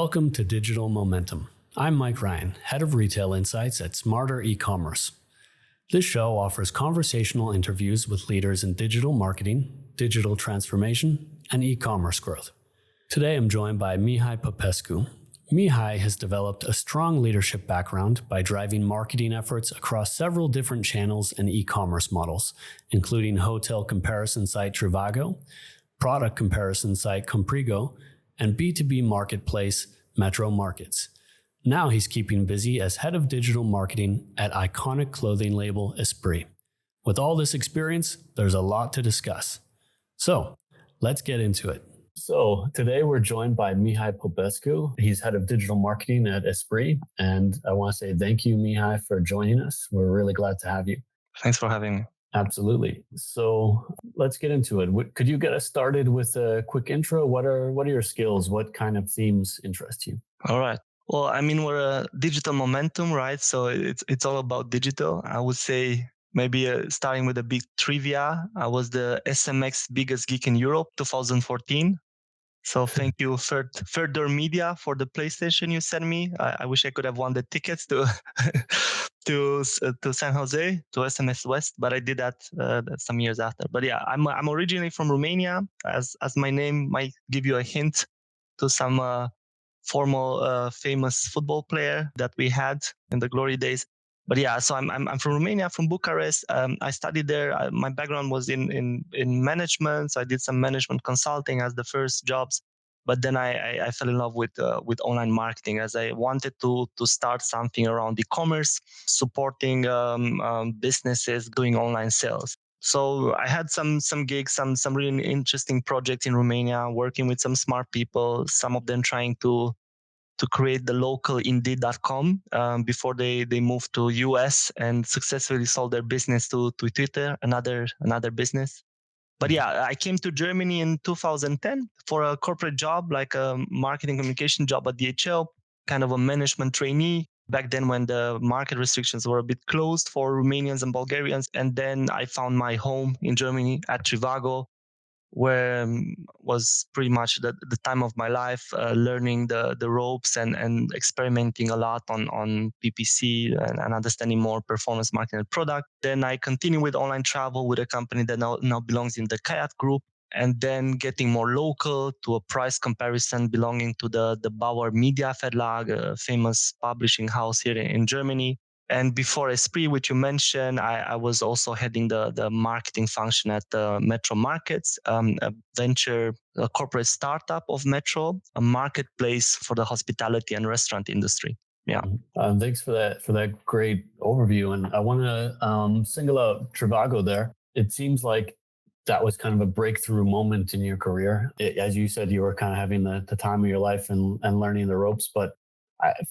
Welcome to Digital Momentum. I'm Mike Ryan, Head of Retail Insights at Smarter E-commerce. This show offers conversational interviews with leaders in digital marketing, digital transformation, and e-commerce growth. Today I'm joined by Mihai Popescu. Mihai has developed a strong leadership background by driving marketing efforts across several different channels and e-commerce models, including hotel comparison site Trivago, product comparison site Comprigo, and B2B marketplace Metro Markets. Now he's keeping busy as head of digital marketing at iconic clothing label Esprit. With all this experience, there's a lot to discuss. So let's get into it. So today we're joined by Mihai Popescu. He's head of digital marketing at Esprit. And I want to say thank you, Mihai, for joining us. We're really glad to have you. Thanks for having me. Absolutely. So let's get into it. Could you get us started with a quick intro? What are your skills? What kind of themes interest you? All right. Well, we're a digital momentum, right? So it's all about digital. I would say maybe starting with a big trivia. I was the SMX biggest geek in Europe, 2014. So thank you, Third Door Media, for the PlayStation you sent me. I wish I could have won the tickets to to San Jose, to SMS West, but I did that some years after. But yeah, I'm originally from Romania, as my name might give you a hint to some formal famous football player that we had in the glory days. But yeah, so I'm from Romania, from Bucharest. I studied there. My background was in management. So I did some management consulting as the first jobs. But then I fell in love with online marketing, as I wanted to start something around e-commerce, supporting businesses doing online sales. So I had some gigs, some really interesting projects in Romania, working with some smart people. Some of them trying to create the local Indeed.com before they moved to US and successfully sold their business to Twitter, another business. But yeah, I came to Germany in 2010 for a corporate job, like a marketing communication job at DHL, kind of a management trainee. Back then when the market restrictions were a bit closed for Romanians and Bulgarians. And then I found my home in Germany at Trivago, where was pretty much the time of my life, learning the ropes and experimenting a lot on PPC and understanding more performance marketing and product. Then I continue with online travel with a company that now belongs in the Kayak group, and then getting more local to a price comparison belonging to the Bauer Media Verlag, a famous publishing house here in Germany. And before Esprit, which you mentioned, I was also heading the marketing function at Metro Markets, a corporate startup of Metro, a marketplace for the hospitality and restaurant industry. Yeah. Thanks for that great overview. And I want to single out Trivago there. It seems like that was kind of a breakthrough moment in your career. As you said, you were kind of having the time of your life and learning the ropes, but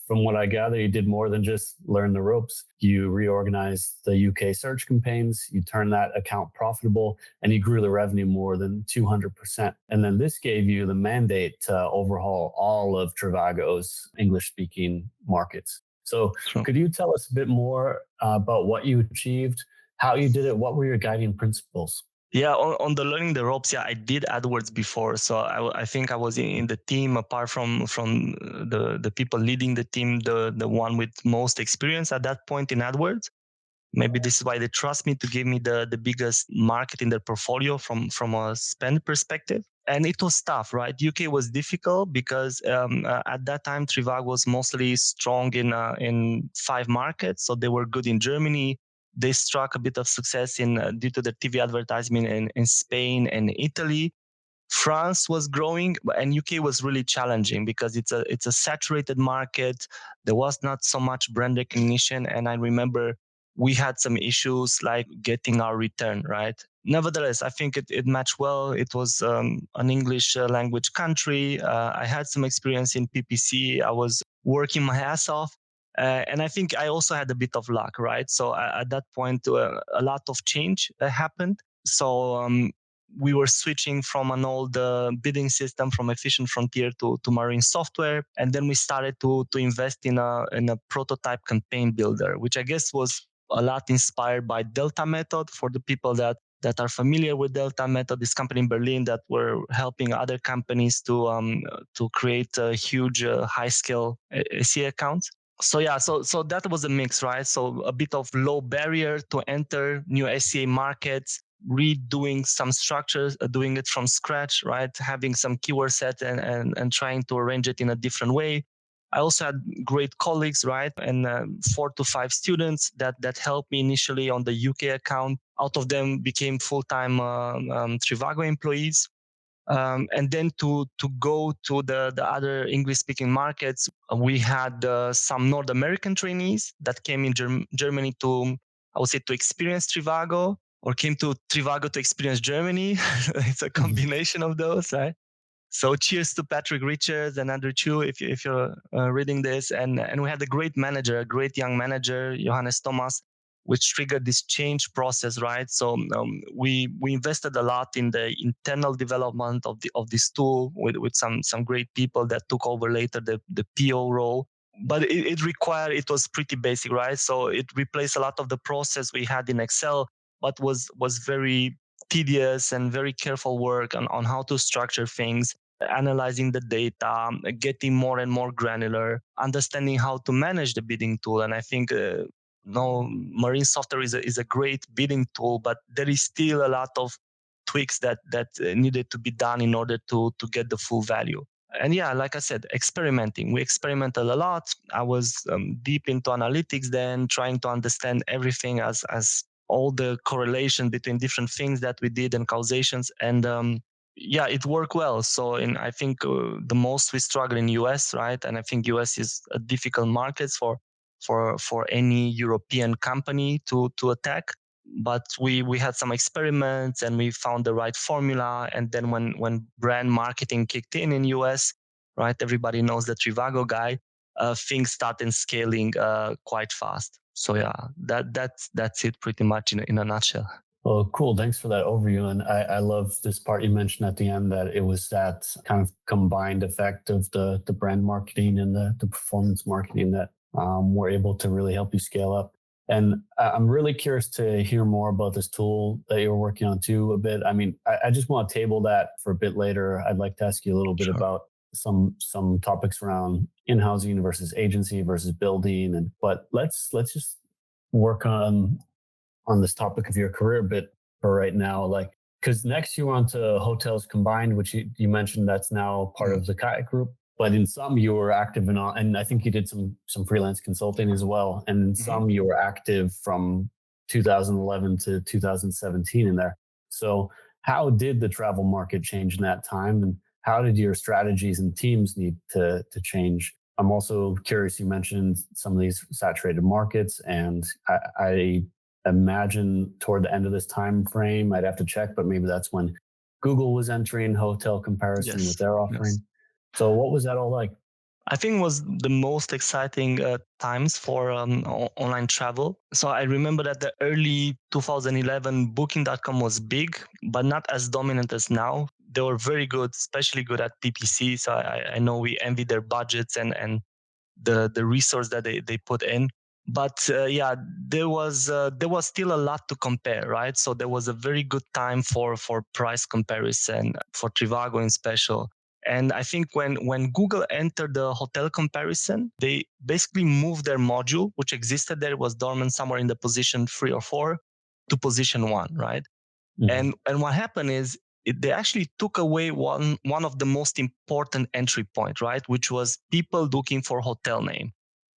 from what I gather, you did more than just learn the ropes. You reorganized the UK search campaigns, you turned that account profitable, and you grew the revenue more than 200%. And then this gave you the mandate to overhaul all of Trivago's English-speaking markets. So Could you tell us a bit more about what you achieved, how you did it, what were your guiding principles? Yeah, on the learning the ropes, I did AdWords before. So I think I was in the team, apart from the people leading the team, the one with most experience at that point in AdWords. Maybe this is why they trust me to give me the biggest market in their portfolio from a spend perspective. And it was tough, right? UK was difficult because at that time, Trivago was mostly strong in 5 markets. So they were good in Germany. They struck a bit of success due to the TV advertisement in Spain and Italy. France was growing, and UK was really challenging because it's a saturated market. There was not so much brand recognition, and I remember we had some issues like getting our return, right? Nevertheless, I think it matched well. It was an English language country. I had some experience in PPC. I was working my ass off. And I think I also had a bit of luck, right? So at that point, a lot of change happened. So we were switching from an old bidding system from Efficient Frontier to Marine Software. And then we started to invest in a prototype campaign builder, which I guess was a lot inspired by Delta method. For the people that that are familiar with Delta Method, this company in Berlin that were helping other companies to create a huge high scale SEA accounts. So yeah, so that was a mix, right? So a bit of low barrier to enter new SEA markets, redoing some structures, doing it from scratch, right? Having some keyword set and trying to arrange it in a different way. I also had great colleagues, right? And 4 to 5 students that helped me initially on the UK account. Out of them became full-time Trivago employees. And then to go to the other English speaking markets, we had some North American trainees that came in Germany to, I would say, to experience Trivago, or came to Trivago to experience Germany. It's a combination of those, right? So cheers to Patrick Richards and Andrew Chu if you're reading this. And we had a great manager, a great young manager, Johannes Thomas, which triggered this change process, right? So we invested a lot in the internal development of this tool with some great people that took over later the PO role. But it was pretty basic, right? So it replaced a lot of the process we had in Excel, but was very tedious and very careful work on how to structure things, analyzing the data, getting more and more granular, understanding how to manage the bidding tool. And I think no, marine software is a great bidding tool, but there is still a lot of tweaks that needed to be done in order to get the full value. And yeah, like I said, experimenting. We experimented a lot. I was deep into analytics then, trying to understand everything as all the correlation between different things that we did and causations. And yeah, it worked well. So I think the most we struggle in US, right? And I think US is a difficult market for any European company to attack. But we had some experiments and we found the right formula. And then when brand marketing kicked in US, right, everybody knows the Trivago guy. Things started scaling quite fast. So yeah, that's it pretty much in a nutshell. Well, cool. Thanks for that overview. And I love this part you mentioned at the end, that it was that kind of combined effect of the brand marketing and the performance marketing that were able to really help you scale up. And I'm really curious to hear more about this tool that you're working on too a bit. I mean, I just want to table that for a bit later. I'd like to ask you a little bit about some topics around in-housing versus agency versus building. But let's just work on this topic of your career a bit for right now, like, because next you were on to Hotels Combined, which you mentioned that's now part of the Kayak Group. But in some you were active in, and I think you did some freelance consulting as well. And in some you were active from 2011 to 2017 in there. So how did the travel market change in that time, and how did your strategies and teams need to change? I'm also curious, you mentioned some of these saturated markets, and I imagine toward the end of this time frame, I'd have to check, but maybe that's when Google was entering hotel comparison with their offering. Yes. So what was that all like? I think it was the most exciting times for online travel. So I remember that the early 2011 Booking.com was big, but not as dominant as now. They were very good, especially good at PPC. So I know we envy their budgets and the resource that they put in. But yeah, there was still a lot to compare, right? So there was a very good time for price comparison for Trivago in special. And I think when Google entered the hotel comparison, they basically moved their module, which existed there, was dormant somewhere in the position 3 or 4, to position 1, right? Mm-hmm. And what happened is they actually took away one of the most important entry point, right? Which was people looking for hotel name,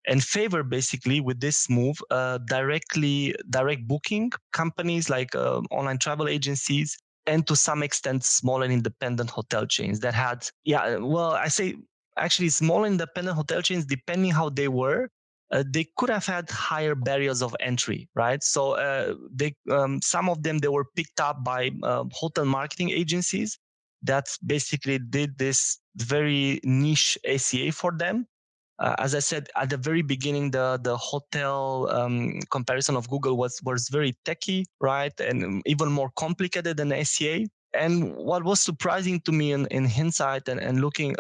and favor basically with this move direct booking companies like online travel agencies, and to some extent small and independent hotel chains that had, I say actually small independent hotel chains, depending how they were, they could have had higher barriers of entry, right? So some of them, they were picked up by hotel marketing agencies that basically did this very niche ACA for them. As I said at the very beginning, the hotel comparison of Google was very techy, right, and even more complicated than ACA. And what was surprising to me in hindsight and looking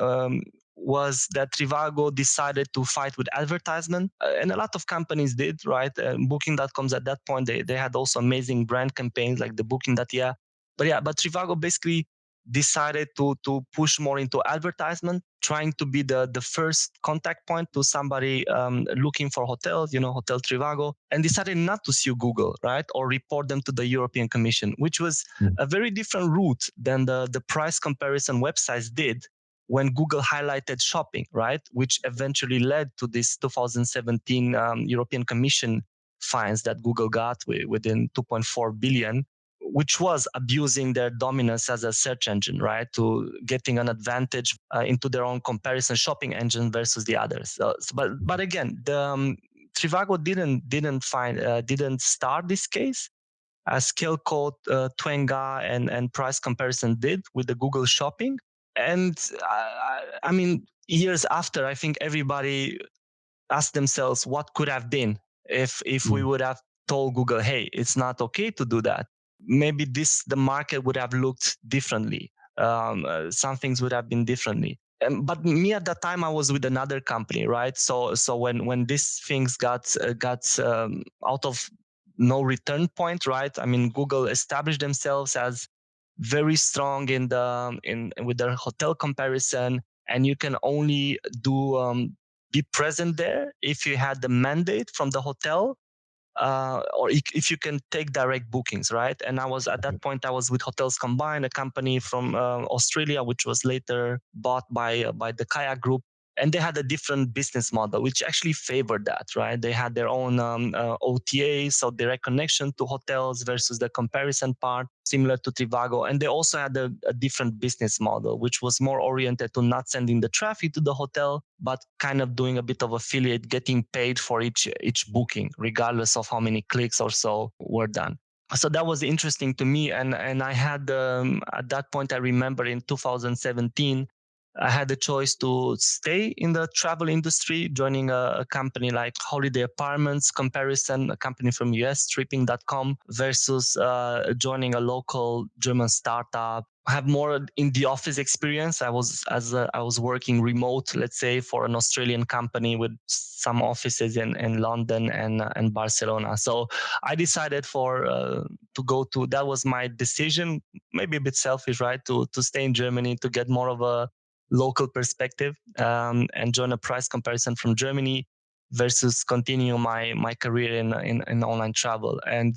was that Trivago decided to fight with advertisement, and a lot of companies did, right? Booking.coms at that point, they had also amazing brand campaigns like the Booking.yeah. But Trivago basically decided to push more into advertisement, trying to be the first contact point to somebody looking for hotels, Hotel Trivago, and decided not to sue Google, right, or report them to the European Commission, which was a very different route than the price comparison websites did when Google highlighted shopping, right, which eventually led to this 2017 European Commission fines that Google got within 2.4 billion, which was abusing their dominance as a search engine, right, to getting an advantage into their own comparison shopping engine versus the others. But again, the Trivago didn't start this case, as Kelco, Twenga, and price comparison did with the Google Shopping. And I mean, years after, I think everybody asked themselves what could have been if we would have told Google, hey, it's not okay to do that. Maybe the market would have looked differently. Some things would have been differently. But me at that time, I was with another company, right? So when these things got out of no return point, right? I mean, Google established themselves as very strong in with their hotel comparison, and you can only be present there if you had the mandate from the hotel, or if you can take direct bookings, right? And I was at that point, I was with Hotels Combined, a company from Australia, which was later bought by the Kayak Group. And they had a different business model, which actually favored that, right? They had their own OTA, so direct connection to hotels versus the comparison part, similar to Trivago. And they also had a different business model, which was more oriented to not sending the traffic to the hotel, but kind of doing a bit of affiliate, getting paid for each booking, regardless of how many clicks or so were done. So that was interesting to me. And I had, at that point, I remember in 2017, I had the choice to stay in the travel industry, joining a company like Holiday Apartments Comparison, a company from US, tripping.com, versus joining a local German startup. Have more in the office experience. I was working remote, let's say, for an Australian company with some offices in London and Barcelona. So I decided to go to. That was my decision. Maybe a bit selfish, right? To stay in Germany to get more of a local perspective, and join a price comparison from Germany versus continue my career in online travel. And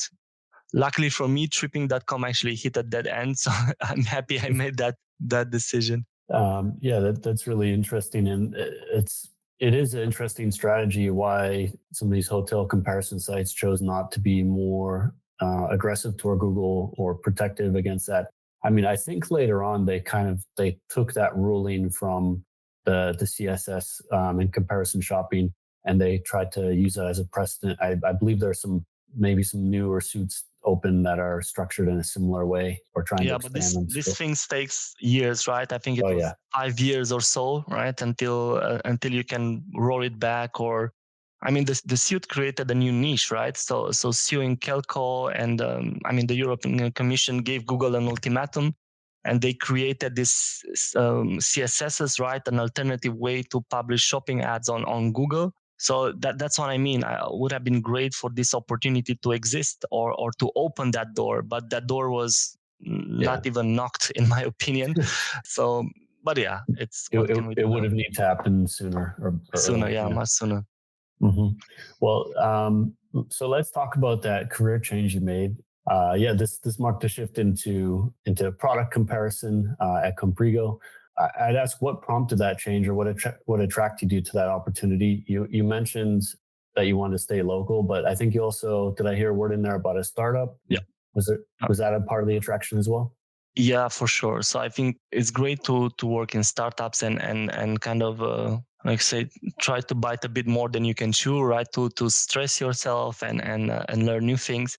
luckily for me, tripping.com actually hit a dead end. So I'm happy I made that decision. That's really interesting. And it is an interesting strategy why some of these hotel comparison sites chose not to be more aggressive toward Google or protective against that. I mean, I think later on they took that ruling from the CSS in comparison shopping, and they tried to use that as a precedent. I believe there's maybe some newer suits open that are structured in a similar way or trying to But expand them. this thing takes years, right? I think it was 5 years or so, right? Until you can roll it back. Or I mean, the suit created a new niche, right? So suing Kelco, and the European Commission gave Google an ultimatum, and they created this CSSs, right? An alternative way to publish shopping ads on Google. So that's what I mean. I would have been great for this opportunity to exist or to open that door, but that door was not even knocked, in my opinion. So, but yeah, it's what can we do? It would have needed to happen sooner sooner, much sooner. Mm-hmm. Well, so let's talk about that career change you made. This marked a shift into product comparison at Comprigo. I'd ask what prompted that change, or what attracted you to that opportunity. You mentioned that you wanted to stay local, but I think you also, did I hear a word in there about a startup? Yeah. Was that a part of the attraction as well? Yeah, for sure. So I think it's great to work in startups and kind of like say try to bite a bit more than you can chew, right? To stress yourself and learn new things.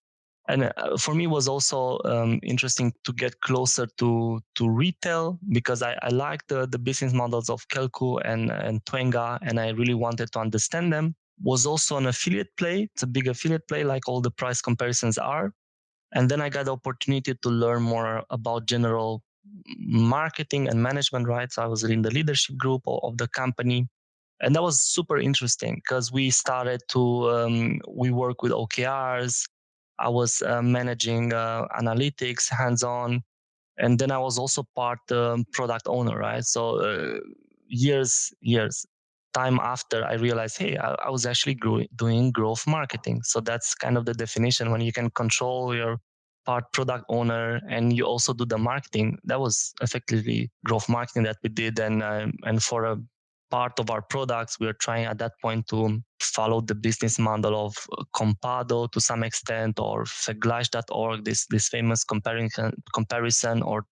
And for me, it was also interesting to get closer to retail, because I like the business models of Kelku and Twenga, and I really wanted to understand them. Was also an affiliate play. It's a big affiliate play, like all the price comparisons are. And then I got the opportunity to learn more about general marketing and management, right? So I was in the leadership group of the company. And that was super interesting because we started to, we work with OKRs. I was managing analytics hands on. And then I was also part product owner, right? So years time after, I realized, hey, I was actually doing growth marketing. So that's kind of the definition when you can control your part product owner and you also do the marketing. That was effectively growth marketing that we did, and for a part of our products, we were trying at that point to follow the business model of Compado to some extent, or Vergleich.org, this famous comparison or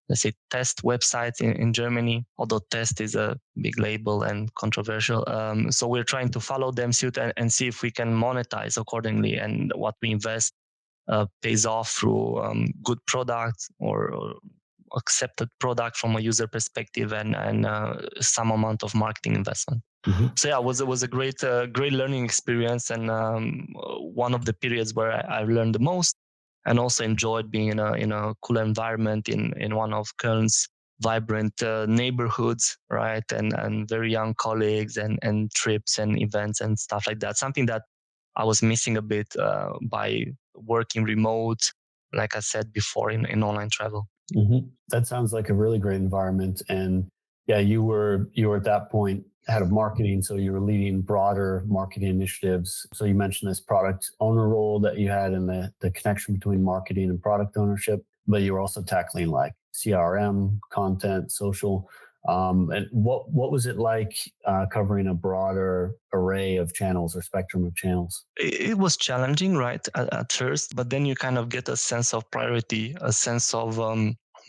let's say test websites in Germany, although test is a big label and controversial. So we're trying to follow them suit and see if we can monetize accordingly, and what we invest pays off through good products or accepted product from a user perspective, and some amount of marketing investment. Mm-hmm. So yeah, it was a great learning experience, and one of the periods where I learned the most, and also enjoyed being in a cool environment in one of Köln's vibrant neighborhoods, right? And very young colleagues and trips and events and stuff like that. Something that I was missing a bit by working remote, like I said before, in online travel. Mm-hmm. That sounds like a really great environment. And yeah, you were at that point head of marketing, so you were leading broader marketing initiatives. So you mentioned this product owner role that you had, and the connection between marketing and product ownership, but you were also tackling like CRM, content, social. And what was it like covering a broader array of channels or spectrum of channels? It was challenging, right, at first, but then you kind of get a sense of priority, a sense of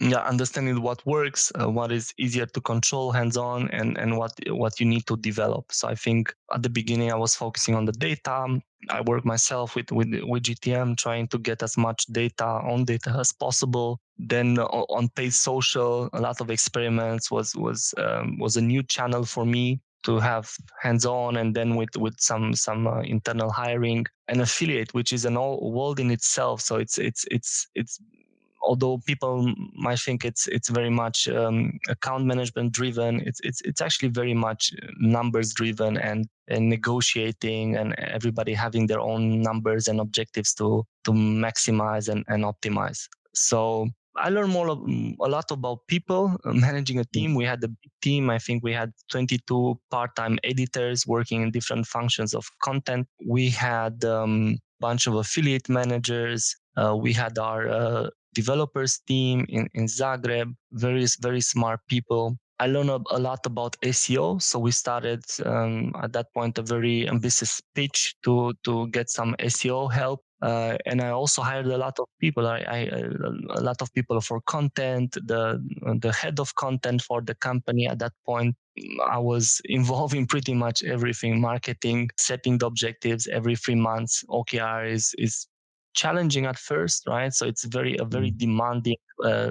understanding what works, what is easier to control hands-on, and what you need to develop. So I think at the beginning I was focusing on the data. I worked myself with GTM, trying to get as much on data as possible. Then on paid social, a lot of experiments was a new channel for me to have hands-on, and then with some internal hiring, and affiliate, which is an all world in itself. So it's although people might think it's very much account management driven, it's actually very much numbers driven, and negotiating, and everybody having their own numbers and objectives to maximize and optimize. So I learned a lot about people, managing a team. We had a big team. I think we had 22 part-time editors working in different functions of content. We had bunch of affiliate managers. We had our developers team in Zagreb, very smart people. I learned a lot about SEO. So we started at that point a very ambitious pitch to get some SEO help. And I also hired a lot of people. A lot of people for content, the head of content for the company at that point. I was involved in pretty much everything: marketing, setting the objectives every 3 months. OKR is challenging at first, right? So it's a very demanding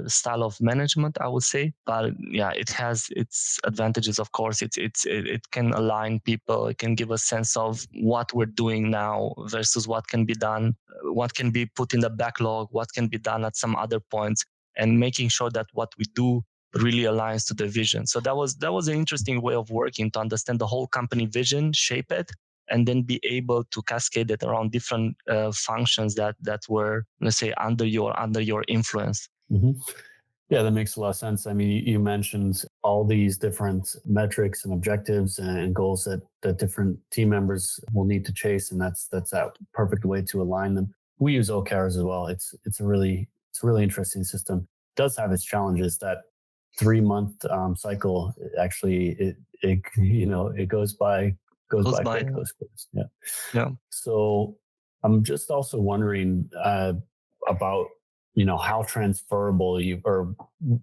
style of management, I would say. But yeah, it has its advantages. Of course, it can align people. It can give a sense of what we're doing now versus what can be done, what can be put in the backlog, what can be done at some other points, and making sure that what we do really aligns to the vision. So that was an interesting way of working, to understand the whole company vision, shape it, and then be able to cascade it around different functions that were, let's say, under your influence. Mm-hmm. Yeah, that makes a lot of sense. I mean, you mentioned all these different metrics and objectives and goals that different team members will need to chase, and that's a perfect way to align them. We use OKRs as well. It's a really interesting system. It does have its challenges. That 3-month cycle, actually, it goes by quick. Yeah. Yeah. So I'm just also wondering about how transferable or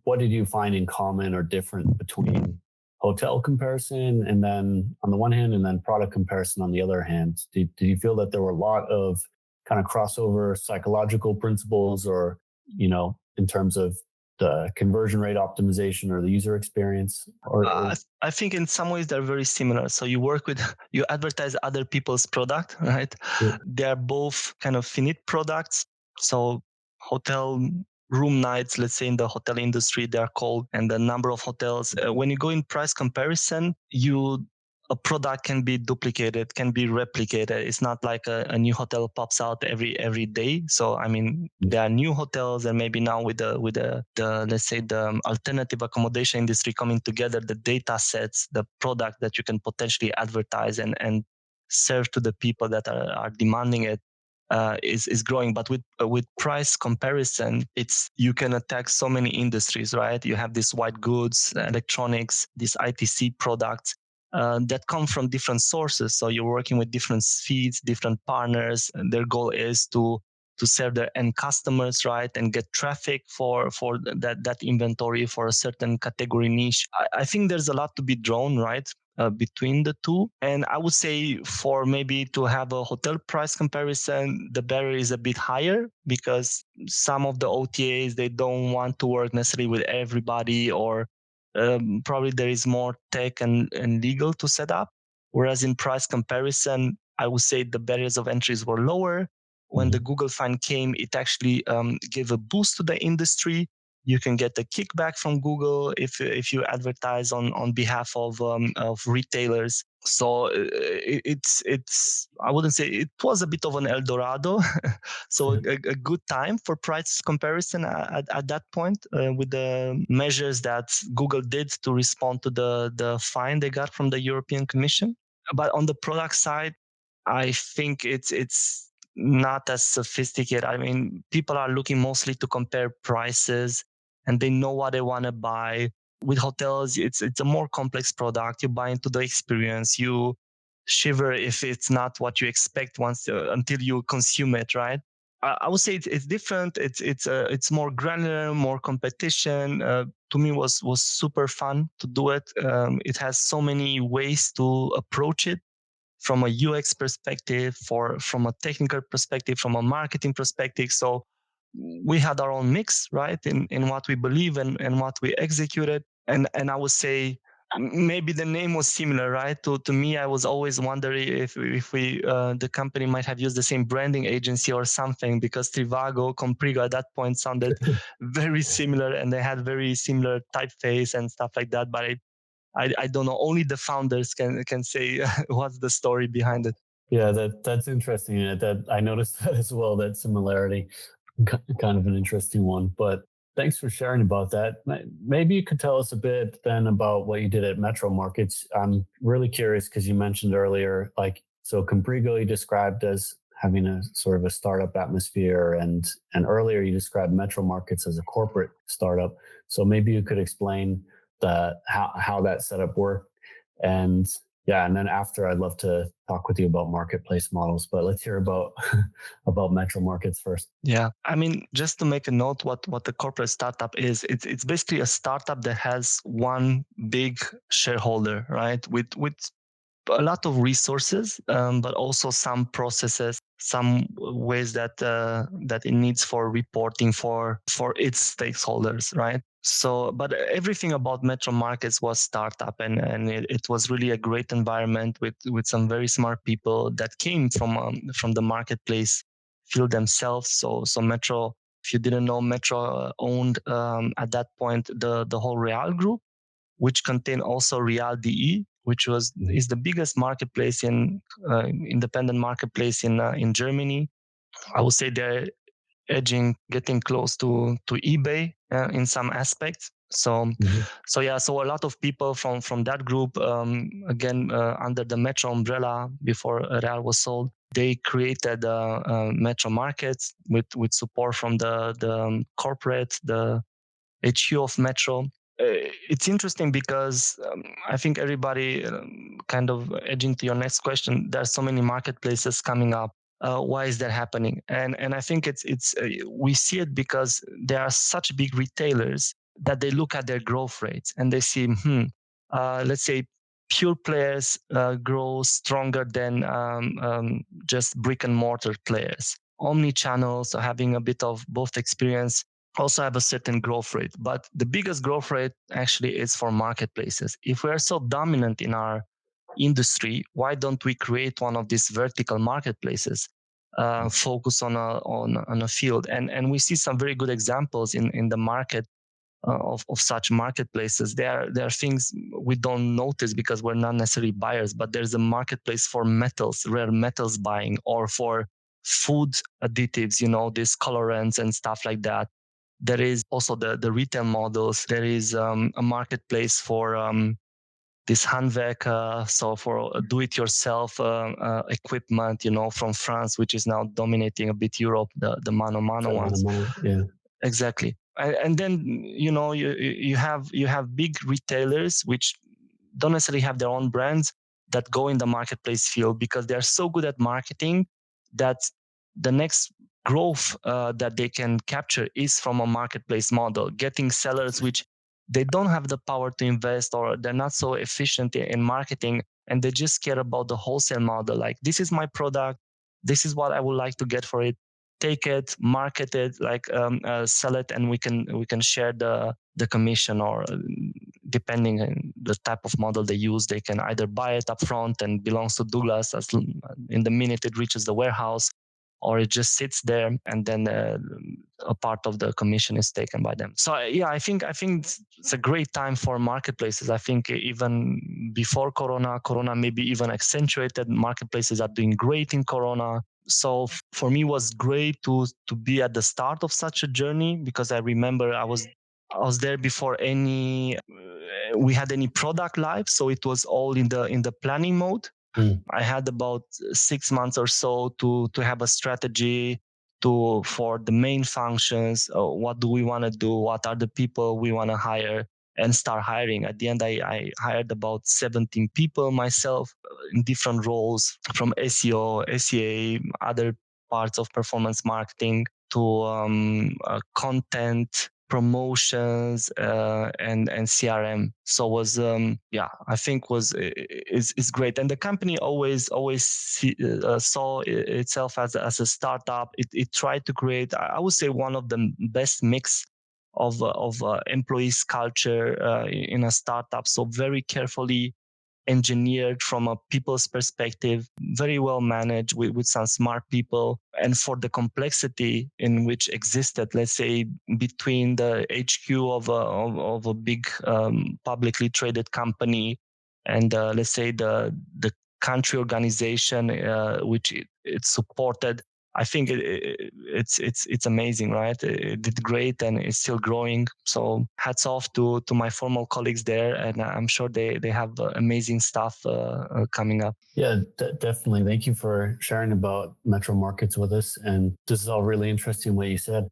what did you find in common or different between hotel comparison and then on the one hand, and then product comparison on the other hand? Did you feel that there were a lot of kind of crossover psychological principles, or in terms of the conversion rate optimization or the user experience? I think in some ways they're very similar. So you advertise other people's product, right? Yeah. They are both kind of finite products. So hotel room nights, let's say in the hotel industry, they are called, and the number of hotels. When you go in price comparison, a product can be duplicated, can be replicated. It's not like a new hotel pops out every day. So I mean, there are new hotels, and maybe now with the let's say the alternative accommodation industry coming together, the data sets, the product that you can potentially advertise and serve to the people that are demanding it is growing. But with price comparison, it's you can attack so many industries, right? You have these white goods, electronics, these ITC products that come from different sources. So you're working with different feeds, different partners, and their goal is to serve their end customers, right, and get traffic for that inventory for a certain category niche. I think there's a lot to be drawn, right, between the two. And I would say for maybe to have a hotel price comparison, the barrier is a bit higher because some of the OTAs, they don't want to work necessarily with everybody, or probably there is more tech and legal to set up. Whereas in price comparison, I would say the barriers of entries were lower. When the Google Find came, it actually gave a boost to the industry. You can get a kickback from Google if you advertise on behalf of retailers. So it's I wouldn't say it was a bit of an El Dorado, so a good time for price comparison at that point with the measures that Google did to respond to the fine they got from the European Commission. But on the product side, I think it's not as sophisticated. I mean, people are looking mostly to compare prices, and they know what they want to buy. With hotels, it's a more complex product. You buy into the experience. You shiver if it's not what you expect once until you consume it, right? I would say it's different. It's more granular, more competition. To me, was super fun to do it. It has so many ways to approach it, from a UX perspective, from a technical perspective, from a marketing perspective. So we had our own mix, right, in what we believe and what we executed. And I would say maybe the name was similar, right? To me, I was always wondering if we the company might have used the same branding agency or something, because Trivago, Comprigo at that point sounded very similar, and they had very similar typeface and stuff like that. But I don't know. Only the founders can say what's the story behind it. Yeah, that's interesting. That I noticed that as well. That similarity, kind of an interesting one. But thanks for sharing about that. Maybe you could tell us a bit then about what you did at Metro Markets. I'm really curious because you mentioned earlier, like, so Comprigo you described as having a sort of a startup atmosphere, and earlier you described Metro Markets as a corporate startup. So maybe you could explain that how that setup worked. And yeah, and then after, I'd love to talk with you about marketplace models, but let's hear about about Metro Markets first. Yeah, I mean, just to make a note, what the corporate startup is, it's basically a startup that has one big shareholder, right? With a lot of resources, but also some processes, some ways that it needs for reporting for its stakeholders, right? So, but everything about Metro Markets was startup, and it was really a great environment with some very smart people that came from the marketplace field themselves. So Metro, if you didn't know, Metro owned at that point the whole Real group, which contained also Real.de, which is the biggest marketplace independent marketplace in Germany. I would say they're getting close to eBay in some aspects. So yeah, so a lot of people from that group, again under the Metro umbrella before Real was sold, they created Metro Markets with support from the corporate, the HQ of Metro. It's interesting because I think everybody, kind of edging to your next question, there's so many marketplaces coming up. Why is that happening? And I think it's we see it because there are such big retailers that they look at their growth rates and they see, let's say pure players grow stronger than just brick and mortar players. Omni-channel, so having a bit of both experience, also have a certain growth rate. But the biggest growth rate actually is for marketplaces. If we are so dominant in our industry, why don't we create one of these vertical marketplaces? focus on a field. And we see some very good examples in the market of such marketplaces. There are things we don't notice because we're not necessarily buyers, but there's a marketplace for metals, rare metals buying, or for food additives, these colorants and stuff like that. There is also the retail models. There is a marketplace for this handwerk, so for do-it-yourself equipment, from France, which is now dominating a bit Europe, the mano mano ones. Yeah. Exactly. And then you have big retailers which don't necessarily have their own brands that go in the marketplace field because they're so good at marketing that the next growth that they can capture is from a marketplace model, getting sellers which they don't have the power to invest, or they're not so efficient in marketing, and they just care about the wholesale model. Like, this is my product, this is what I would like to get for it. Take it, market it, sell it, and we can share the commission, or depending on the type of model they use, they can either buy it up front and belongs to Douglas as in the minute it reaches the warehouse, or it just sits there and then a part of the commission is taken by them. So yeah, I think it's a great time for marketplaces. I think even before Corona maybe even accentuated. Marketplaces are doing great in Corona. So for me, it was great to be at the start of such a journey, because I remember I was there before we had any product live, so it was all in the planning mode. I had about 6 months or so to have a strategy for the main functions. What do we want to do? What are the people we want to hire? And start hiring. At the end, I hired about 17 people myself in different roles, from SEO, SEA, other parts of performance marketing, to content, promotions, and CRM. So was I think is great. And the company always saw itself as a startup. It tried to create, I would say, one of the best mix of employees culture in a startup. So very carefully engineered from a people's perspective, very well managed with some smart people. And for the complexity in which existed, let's say, between the HQ of a big publicly traded company and let's say the country organization which it supported, I think it's amazing, right? It did great and it's still growing. So hats off to my former colleagues there, and I'm sure they have amazing stuff coming up. Yeah, definitely. Thank you for sharing about metro markets with us. And this is all really interesting what you said.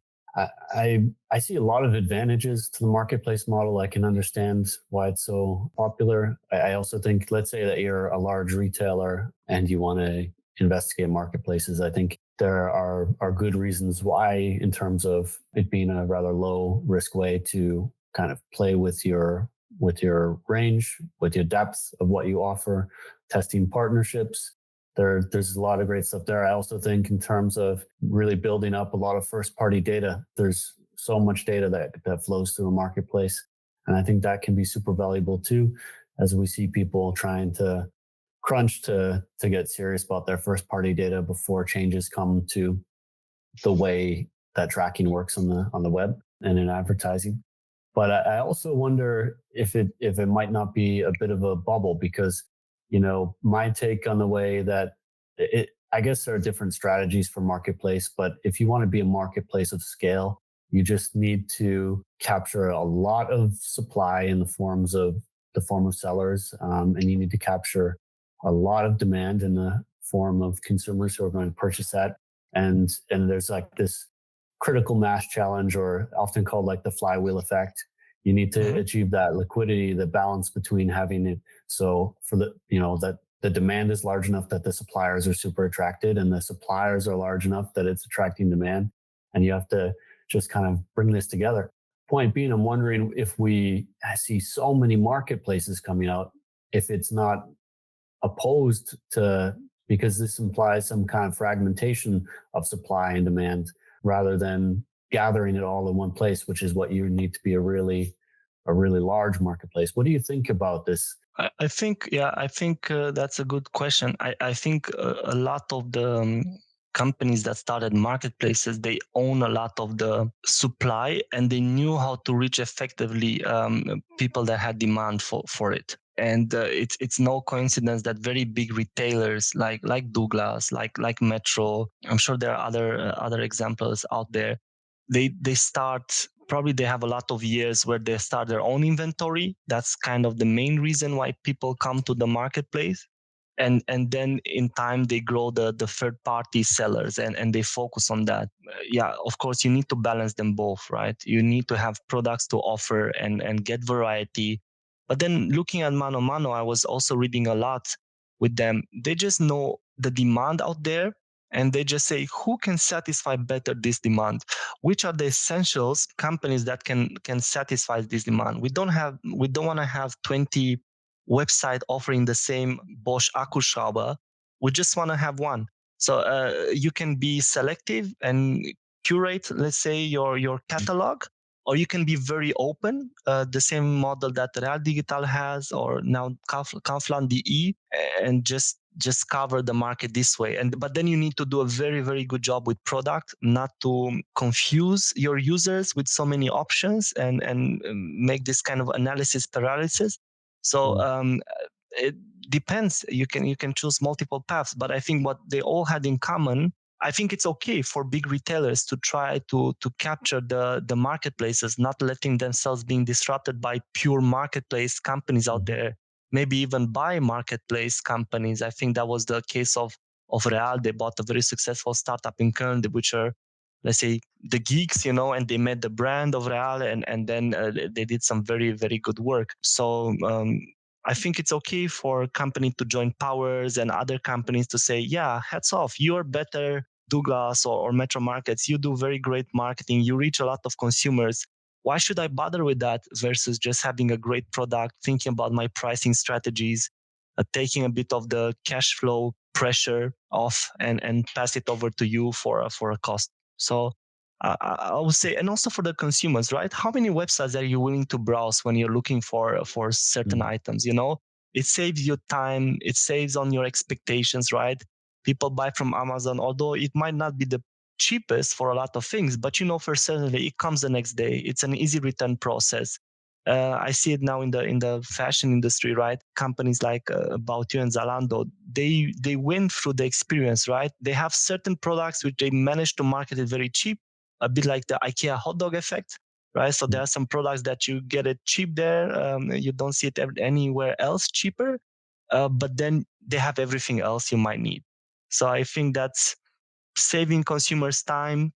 I see a lot of advantages to the marketplace model. I can understand why it's so popular. I also think, let's say that you're a large retailer and you want to investigate marketplaces. I think there are good reasons why, in terms of it being a rather low risk way to kind of play with your range, with your depth of what you offer, testing partnerships. There's a lot of great stuff there. I also think, in terms of really building up a lot of first party data, there's so much data that flows through a marketplace. And I think that can be super valuable too, as we see people trying to crunch to get serious about their first party data before changes come to the way that tracking works on the web and in advertising. But I also wonder if it might not be a bit of a bubble, because my take on the way that I guess there are different strategies for marketplace, but if you want to be a marketplace of scale, you just need to capture a lot of supply in the form of sellers, and you need to capture a lot of demand in the form of consumers who are going to purchase that. And there's like this critical mass challenge, or often called like the flywheel effect. You need to achieve that liquidity, the balance between having it. So for that the demand is large enough that the suppliers are super attracted, and the suppliers are large enough that it's attracting demand. And you have to just kind of bring this together. Point being, I'm wondering if we see so many marketplaces coming out, if it's not opposed to, because this implies some kind of fragmentation of supply and demand rather than gathering it all in one place, which is what you need to be a really large marketplace. What do you think about this? I think that's a good question. I think a lot of the companies that started marketplaces, they own a lot of the supply and they knew how to reach effectively people that had demand for it. And it's no coincidence that very big retailers like Douglas, like Metro, I'm sure there are other examples out there. They start, probably they have a lot of years where they start their own inventory. That's kind of the main reason why people come to the marketplace. And then in time they grow the third party sellers and they focus on that. Yeah, of course you need to balance them both, right? You need to have products to offer and get variety. But then looking at Mano Mano, I was also reading a lot with them. They just know the demand out there and they just say who can satisfy better this demand, which are the essentials companies that can satisfy this demand. We don't want to have 20 website offering the same Bosch Akkuschrauber. We just want to have one. So you can be selective and curate, let's say, your catalog, or you can be very open. The same model that Real Digital has, or now Kaufland DE, and just cover the market this way. But then you need to do a very, very good job with product, not to confuse your users with so many options and make this kind of analysis paralysis. So it depends. You can choose multiple paths, but I think what they all had in common, I think it's okay for big retailers to try to capture the marketplaces, not letting themselves being disrupted by pure marketplace companies out there. Maybe even buy marketplace companies. I think that was the case of Real. They bought a very successful startup in Köln, which are, let's say, the geeks, and they made the brand of Real, and then they did some very, very good work. So I think it's okay for a company to join powers and other companies to say, yeah, hats off, you're better, Douglas or Metro Markets, you do very great marketing, you reach a lot of consumers. Why should I bother with that versus just having a great product, thinking about my pricing strategies, taking a bit of the cash flow pressure off and pass it over to you for a cost. So I would say, and also for the consumers, right? How many websites are you willing to browse when you're looking for certain items? It saves you time. It saves on your expectations, right? People buy from Amazon, although it might not be the cheapest for a lot of things, but for certainly it comes the next day. It's an easy return process. I see it now in the fashion industry, right? Companies like About You and Zalando, they win through the experience, right? They have certain products which they manage to market it very cheap, a bit like the IKEA hot dog effect, right? So there are some products that you get it cheap there, you don't see it anywhere else cheaper, but then they have everything else you might need. So I think that's saving consumers time,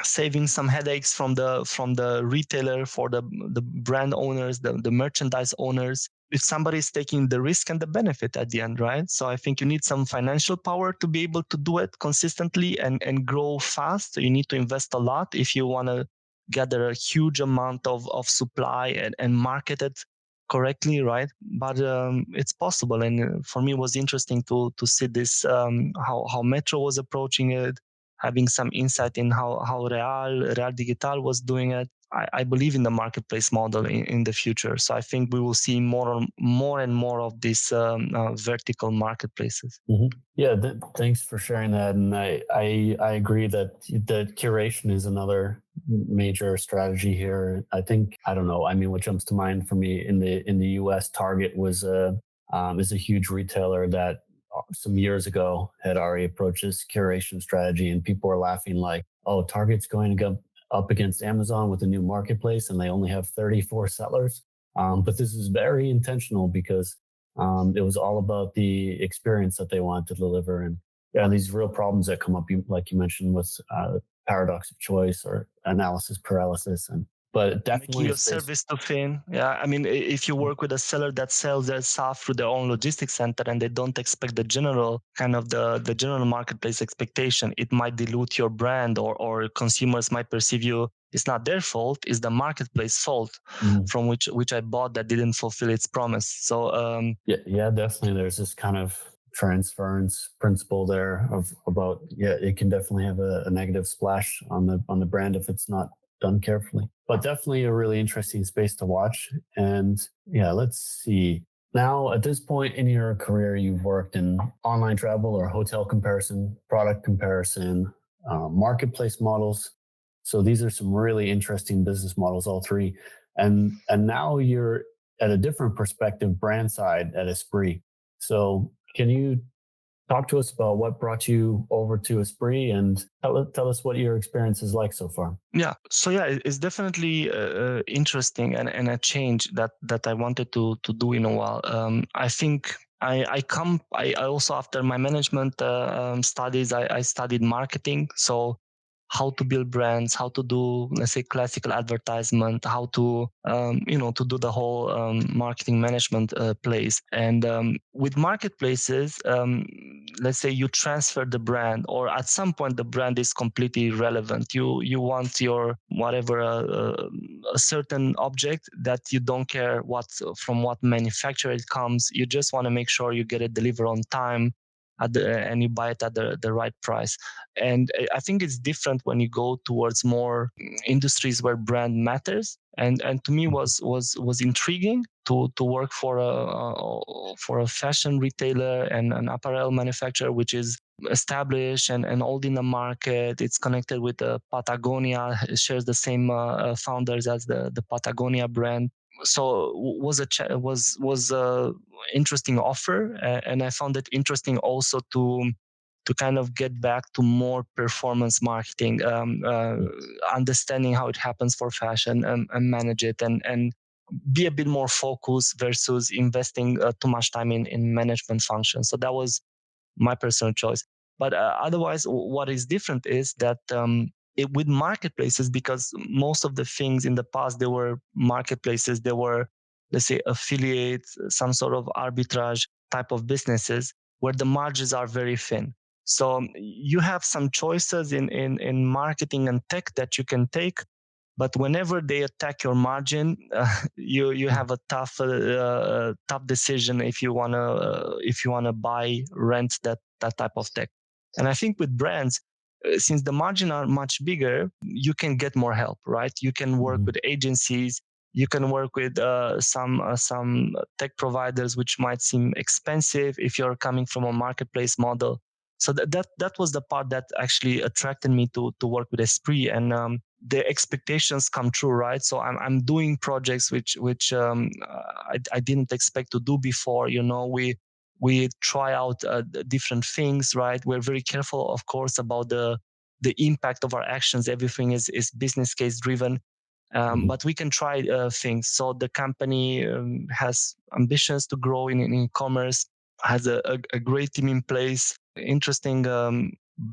saving some headaches from the retailer, for the brand owners, the merchandise owners. If somebody's taking the risk and the benefit at the end, right? So I think you need some financial power to be able to do it consistently and grow fast. So you need to invest a lot if you want to gather a huge amount of supply and market it correctly, right? But it's possible, and for me it was interesting to see this, how Metro was approaching it, having some insight in how Real Digital was doing it. I believe in the marketplace model in the future. So I think we will see more and more of these vertical marketplaces. Mm-hmm. Yeah, thanks for sharing that. And I agree that the curation is another major strategy here. I think, I don't know, I mean, what jumps to mind for me in the US, Target is a huge retailer that some years ago had already approached this curation strategy, and people were laughing like, oh, Target's going to go up against Amazon with a new marketplace and they only have 34 sellers. But this is very intentional because it was all about the experience that they wanted to deliver. And these real problems that come up, like you mentioned, with paradox of choice or analysis paralysis. But definitely making your service too thin. Yeah, I mean, if you work with a seller that sells their stuff through their own logistics center and they don't expect the general kind of the general marketplace expectation, it might dilute your brand, or consumers might perceive you. It's not their fault; it's the marketplace fault from which I bought that didn't fulfill its promise. So yeah, definitely. There's this kind of transference principle there about it can definitely have a negative splash on the brand if it's not done carefully. But definitely a really interesting space to watch. And yeah, let's see. Now, at this point in your career, you've worked in online travel or hotel comparison, product comparison, marketplace models. So these are some really interesting business models, all three. And now you're at a different perspective, brand side at Esprit. So can you talk to us about what brought you over to Esprit and tell us what your experience is like so far? Yeah. So yeah, it's definitely interesting and a change that I wanted to do in a while. I think I also after my management studies I studied marketing. So how to build brands, how to do, let's say, classical advertisement, how to to do the whole marketing management place. And with marketplaces, let's say you transfer the brand, or at some point the brand is completely irrelevant. You want your whatever a certain object that you don't care what from what manufacturer it comes. You just want to make sure you get it delivered on time and you buy it at the right price. And I think it's different when you go towards more industries where brand matters. And to me was intriguing to work for a fashion retailer and an apparel manufacturer which is established and old in the market. It's connected with Patagonia. It shares the same founders as the Patagonia brand. So was a interesting offer, and I found it interesting also to kind of get back to more performance marketing, understanding how it happens for fashion and manage it and be a bit more focused versus investing too much time in management functions. So that was my personal choice. But otherwise, what is different is that with marketplaces, because most of the things in the past, they were marketplaces, they were, let's say, affiliates, some sort of arbitrage type of businesses where the margins are very thin. So you have some choices in marketing and tech that you can take, but whenever they attack your margin, you have a tough decision if you wanna buy rent that type of tech. And I think with brands, since the margin are much bigger, you can get more help, right? You can work Mhm. with agencies, you can work with some tech providers, which might seem expensive if you're coming from a marketplace model. So that was the part that actually attracted me to work with Esprit, and the expectations come true, right? So I'm doing projects which I didn't expect to do before. You know, we try out different things, right? We're very careful, of course, about the impact of our actions. Everything is business case driven. Mhm. But we can try things. So the company has ambitions to grow in e-commerce, has a great team in place, interesting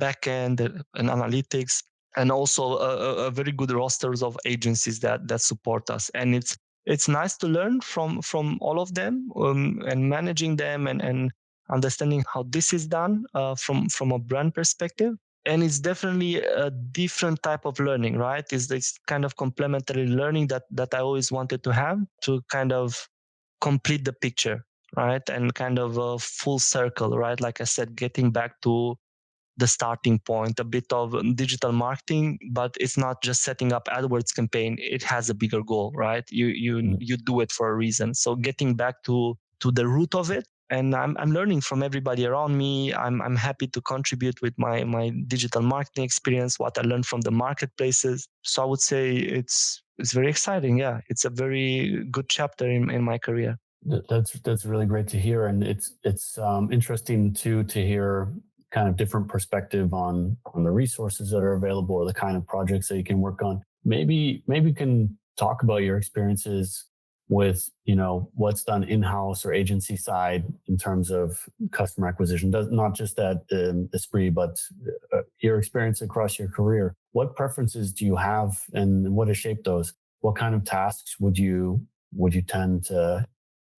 backend and analytics, and also a very good rosters of agencies that support us. And it's nice to learn from all of them, and managing them and understanding how this is done from a brand perspective. And it's definitely a different type of learning, right? It's this kind of complementary learning that I always wanted to have, to kind of complete the picture, right? And kind of a full circle, right? Like I said, getting back to the starting point, a bit of digital marketing, but it's not just setting up AdWords campaign. It has a bigger goal, right? Mhm. You do it for a reason. So getting back to the root of it. And I'm learning from everybody around me. I'm happy to contribute with my digital marketing experience, what I learned from the marketplaces. So I would say it's very exciting. Yeah, it's a very good chapter in my career. That's really great to hear, and it's interesting too to hear kind of different perspective on the resources that are available or the kind of projects that you can work on. Maybe you can talk about your experiences with what's done in house or agency side in terms of customer acquisition, not just at Esprit, but your experience across your career. What preferences do you have, and what has shaped those? What kind of tasks would you tend to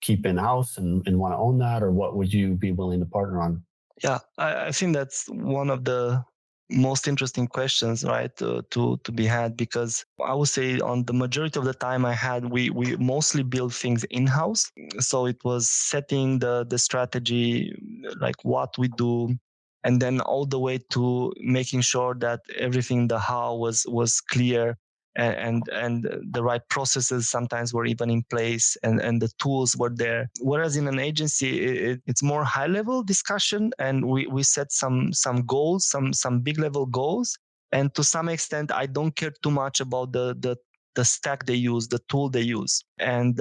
keep in house and want to own that, or what would you be willing to partner on? Yeah, I think that's one of the most interesting questions, right, to be had, because I would say on the majority of the time I had, we mostly build things in house. So it was setting the strategy, like what we do, and then all the way to making sure that everything the how was clear. and the right processes sometimes were even in place, and the tools were there. Whereas in an agency, it's more high level discussion, and we set some goals, some big level goals. And to some extent, I don't care too much about the stack they use, the tool they use, and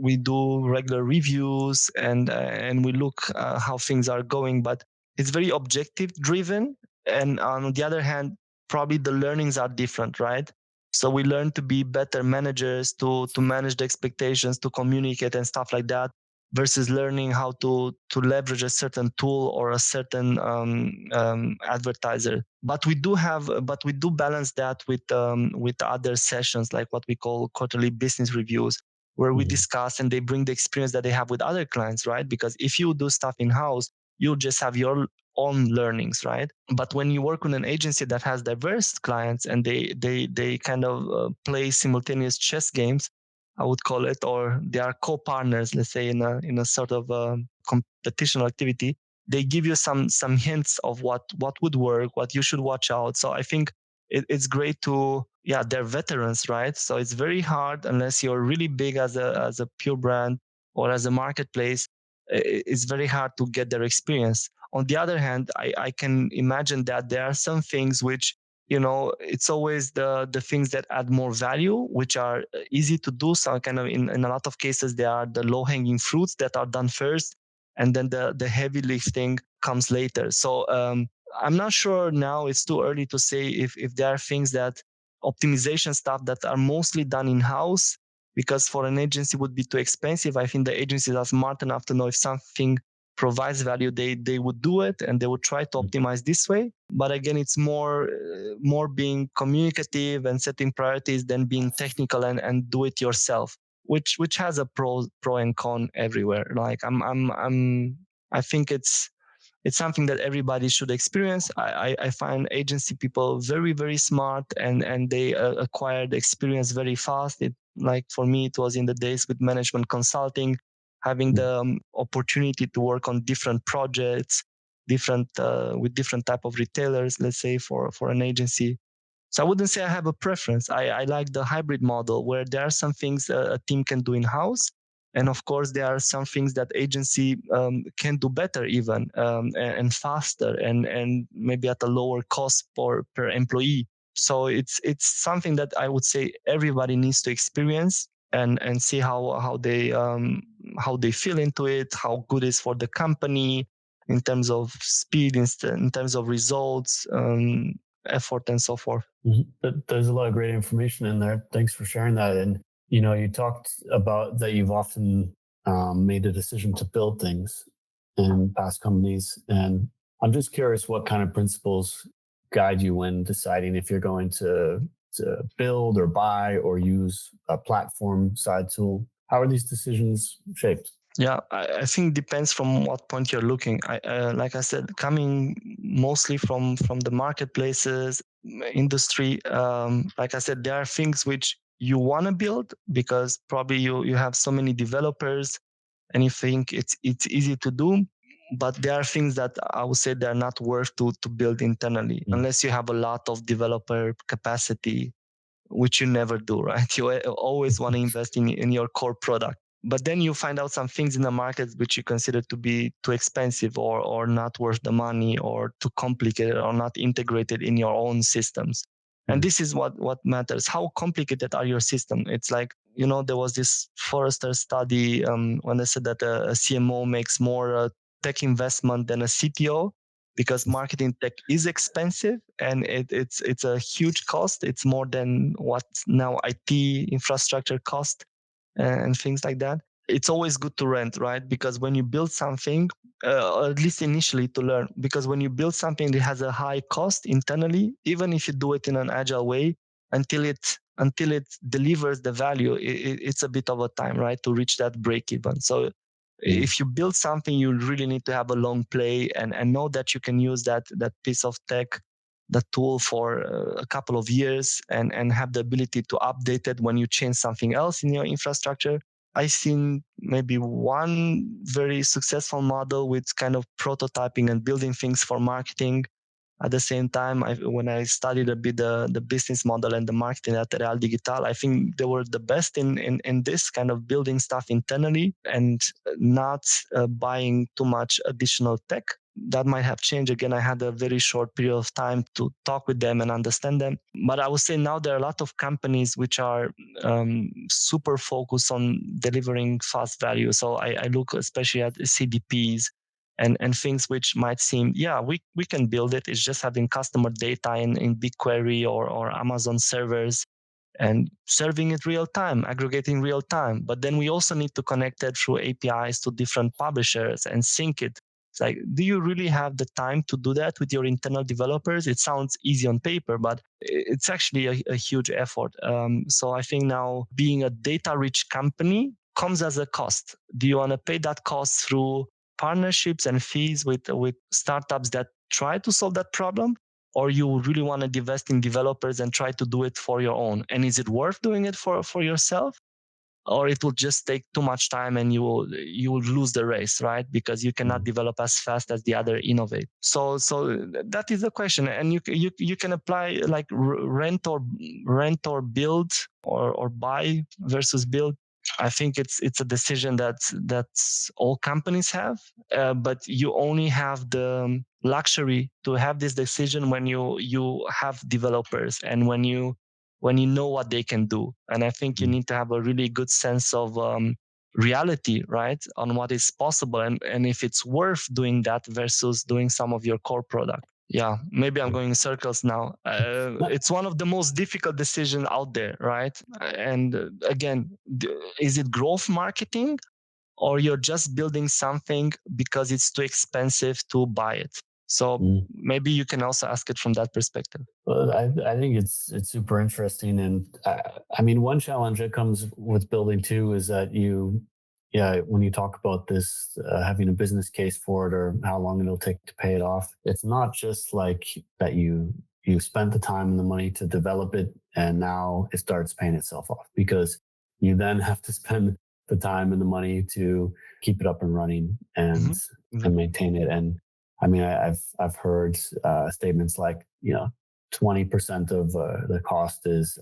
we do regular reviews, and we look how things are going. But it's very objective driven, and on the other hand, probably the learnings are different, right? So we learn to be better managers, to manage the expectations, to communicate and stuff like that, versus learning how to leverage a certain tool or a certain advertiser. But we do balance that with other sessions, like what we call quarterly business reviews, where we discuss and they bring the experience that they have with other clients, right? Because if you do stuff in house, you'll just have your own learnings, right? But when you work with an agency that has diverse clients and they kind of play simultaneous chess games, I would call it, or they are co-partners, let's say, in a sort of competitional activity, they give you some hints of what would work, what you should watch out. So I think it's great to, yeah, they're veterans, right? So it's very hard unless you're really big as a pure brand or as a marketplace. It's very hard to get their experience. On the other hand, I can imagine that there are some things which, it's always the things that add more value, which are easy to do. So kind of in a lot of cases, they are the low hanging fruits that are done first, and then the heavy lifting comes later. So I'm not sure now, it's too early to say if there are things that optimization stuff that are mostly done in house, because for an agency would be too expensive. I think the agencies are smart enough to know if something provides value, they would do it, and they would try to optimize this way. But again, it's more being communicative and setting priorities than being technical and do it yourself, which has a pro and con everywhere. Like I think it's something that everybody should experience. I find agency people very, very smart, and they acquired experience very fast. Like for me, it was in the days with management consulting, having the opportunity to work on different projects, with different type of retailers, let's say for an agency. So I wouldn't say I have a preference. I like the hybrid model where there are some things a team can do in house, and of course there are some things that agency can do better even, and faster, and maybe at a lower cost per employee. So it's something that I would say everybody needs to experience and see how they feel into it, how good it is for the company in terms of speed, in terms of results, effort, and so forth. There's a lot of great information in there. Thanks for sharing that. And you talked about that you've often made a decision to build things in past companies, and I'm just curious what kind of principles guide you when deciding if you're going to build or buy or use a platform side tool. How are these decisions shaped? Yeah, I think it depends from what point you're looking. Like I said, coming mostly from the marketplaces industry, like I said, there are things which you want to build because probably you have so many developers and you think it's easy to do. But there are things that I would say they're not worth to build internally unless you have a lot of developer capacity, which you never do, right? You always want to invest in your core product. But then you find out some things in the market which you consider to be too expensive or not worth the money or too complicated or not integrated in your own systems. And this is what matters. How complicated are your system? It's like, there was this Forrester study when they said that a CMO makes more tech investment than a CTO, because marketing tech is expensive and it's a huge cost. It's more than what now IT infrastructure cost and things like that. It's always good to rent, right? Because when you build something, or at least initially to learn, because when you build something that has a high cost internally, even if you do it in an agile way, until it delivers the value, it's a bit of a time, right, to reach that break even. So if you build something, you really need to have a long play and know that you can use that piece of tech, that tool for a couple of years and have the ability to update it when you change something else in your infrastructure. I've seen maybe one very successful model with kind of prototyping and building things for marketing. At the same time, when I studied a bit the business model and the marketing at Real Digital, I think they were the best in this kind of building stuff internally and not buying too much additional tech. That might have changed. Again, I had a very short period of time to talk with them and understand them. But I would say now there are a lot of companies which are super focused on delivering fast value. So I look especially at CDPs and things which might seem, yeah, we can build it. It's just having customer data in BigQuery or Amazon servers and serving it real time, aggregating real time. But then we also need to connect it through APIs to different publishers and sync it. It's like, do you really have the time to do that with your internal developers? It sounds easy on paper, but it's actually a huge effort. So I think now being a data-rich company comes as a cost. Do you want to pay that cost through partnerships and fees with startups that try to solve that problem? Or you really want to invest in developers and try to do it for your own? And is it worth doing it for yourself? Or it will just take too much time and you will lose the race, right? Because you cannot develop as fast as the other innovate. So that is the question. And you can apply like rent or build or buy versus build. I think it's a decision that's all companies have, but you only have the luxury to have this decision when you have developers and when you know what they can do. And I think you need to have a really good sense of reality, right, on what is possible and if it's worth doing that versus doing some of your core product. Yeah, maybe I'm going in circles now. It's one of the most difficult decisions out there, right? And again, is it growth marketing or you're just building something because it's too expensive to buy it? So maybe you can also ask it from that perspective. Well, I think it's super interesting. And I mean, one challenge that comes with building too is that when you talk about this, having a business case for it or how long it'll take to pay it off, it's not just like that you spent the time and the money to develop it and now it starts paying itself off, because you then have to spend the time and the money to keep it up and running and maintain it. And I mean, I've heard statements like, 20% of the cost is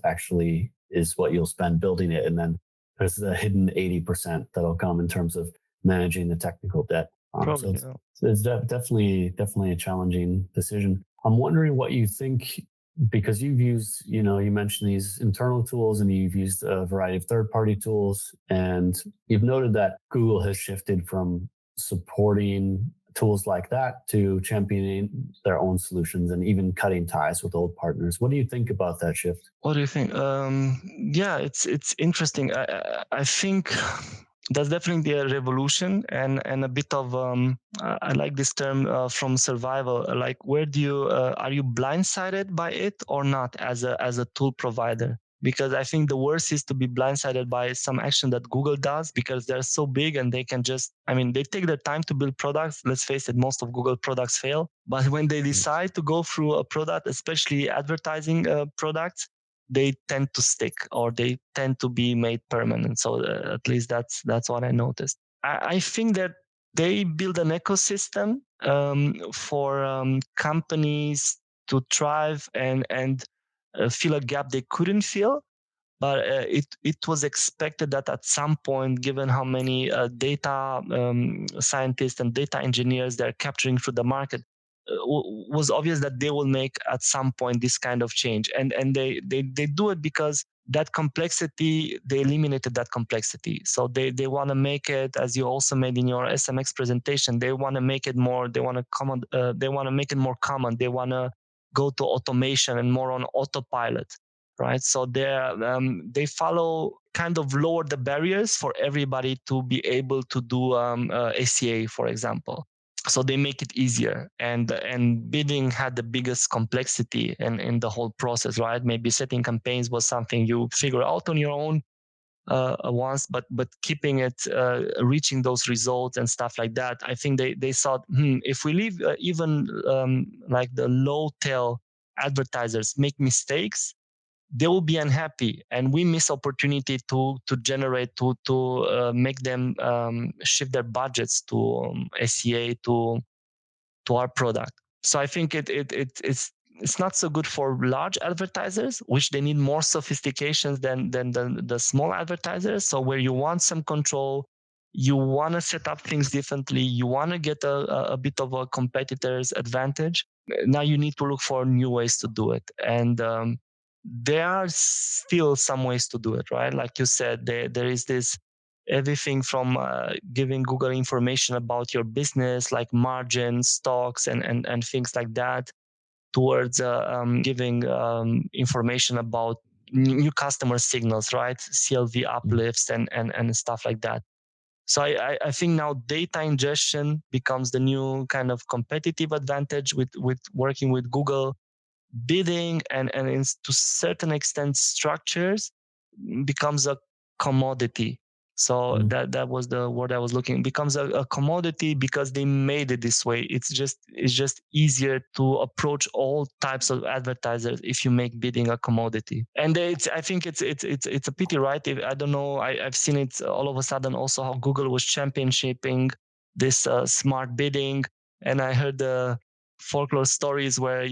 what you'll spend building it, and then there's the hidden 80% that'll come in terms of managing the technical debt. Probably, so it's definitely a challenging decision. I'm wondering what you think, because you've used, you mentioned these internal tools and you've used a variety of third-party tools, and you've noted that Google has shifted from supporting tools like that to championing their own solutions and even cutting ties with old partners. What do you think about that shift? What do you think? Yeah, it's interesting. I think that's definitely a revolution and a bit of I like this term from survival. Like, where do you are you blindsided by it or not as a tool provider? Because I think the worst is to be blindsided by some action that Google does, because they're so big and they can just, they take their time to build products. Let's face it, most of Google products fail. But when they decide to go through a product, especially advertising products, they tend to stick or they tend to be made permanent. So at least that's what I noticed. I think that they build an ecosystem for companies to thrive and fill a gap they couldn't fill. But it was expected that at some point, given how many data scientists and data engineers they're capturing through the market, was obvious that they will make at some point this kind of change. And they do it because that complexity, they eliminated that complexity. So they want to make it, as you also made in your SMX presentation, they want to make it more, they want to make it more common. They want to go to automation and more on autopilot, right? So they follow, kind of lower the barriers for everybody to be able to do ACA, for example. So they make it easier, and bidding had the biggest complexity in the whole process, right? Maybe setting campaigns was something you figure out on your own once, but keeping it, reaching those results and stuff like that. I think they thought, if we leave even like the low tail advertisers make mistakes, they will be unhappy, and we miss opportunity to generate to make them shift their budgets to SEA to our product. So I think it's not so good for large advertisers, which they need more sophistications than the small advertisers. So where you want some control, you want to set up things differently, you want to get a bit of a competitor's advantage. Now you need to look for new ways to do it, and there are still some ways to do it, right? Like you said, there is this everything from giving Google information about your business, like margins, stocks, and things like that, towards giving information about new customer signals, right? CLV uplifts and stuff like that. So I think now data ingestion becomes the new kind of competitive advantage with working with Google. Bidding and to certain extent structures becomes a commodity. So that was the word I was looking. It becomes a commodity because they made it this way. It's just easier to approach all types of advertisers if you make bidding a commodity. And I think it's a pity, right? I don't know. I've seen it all of a sudden also how Google was championshiping this smart bidding, and I heard the folklore stories where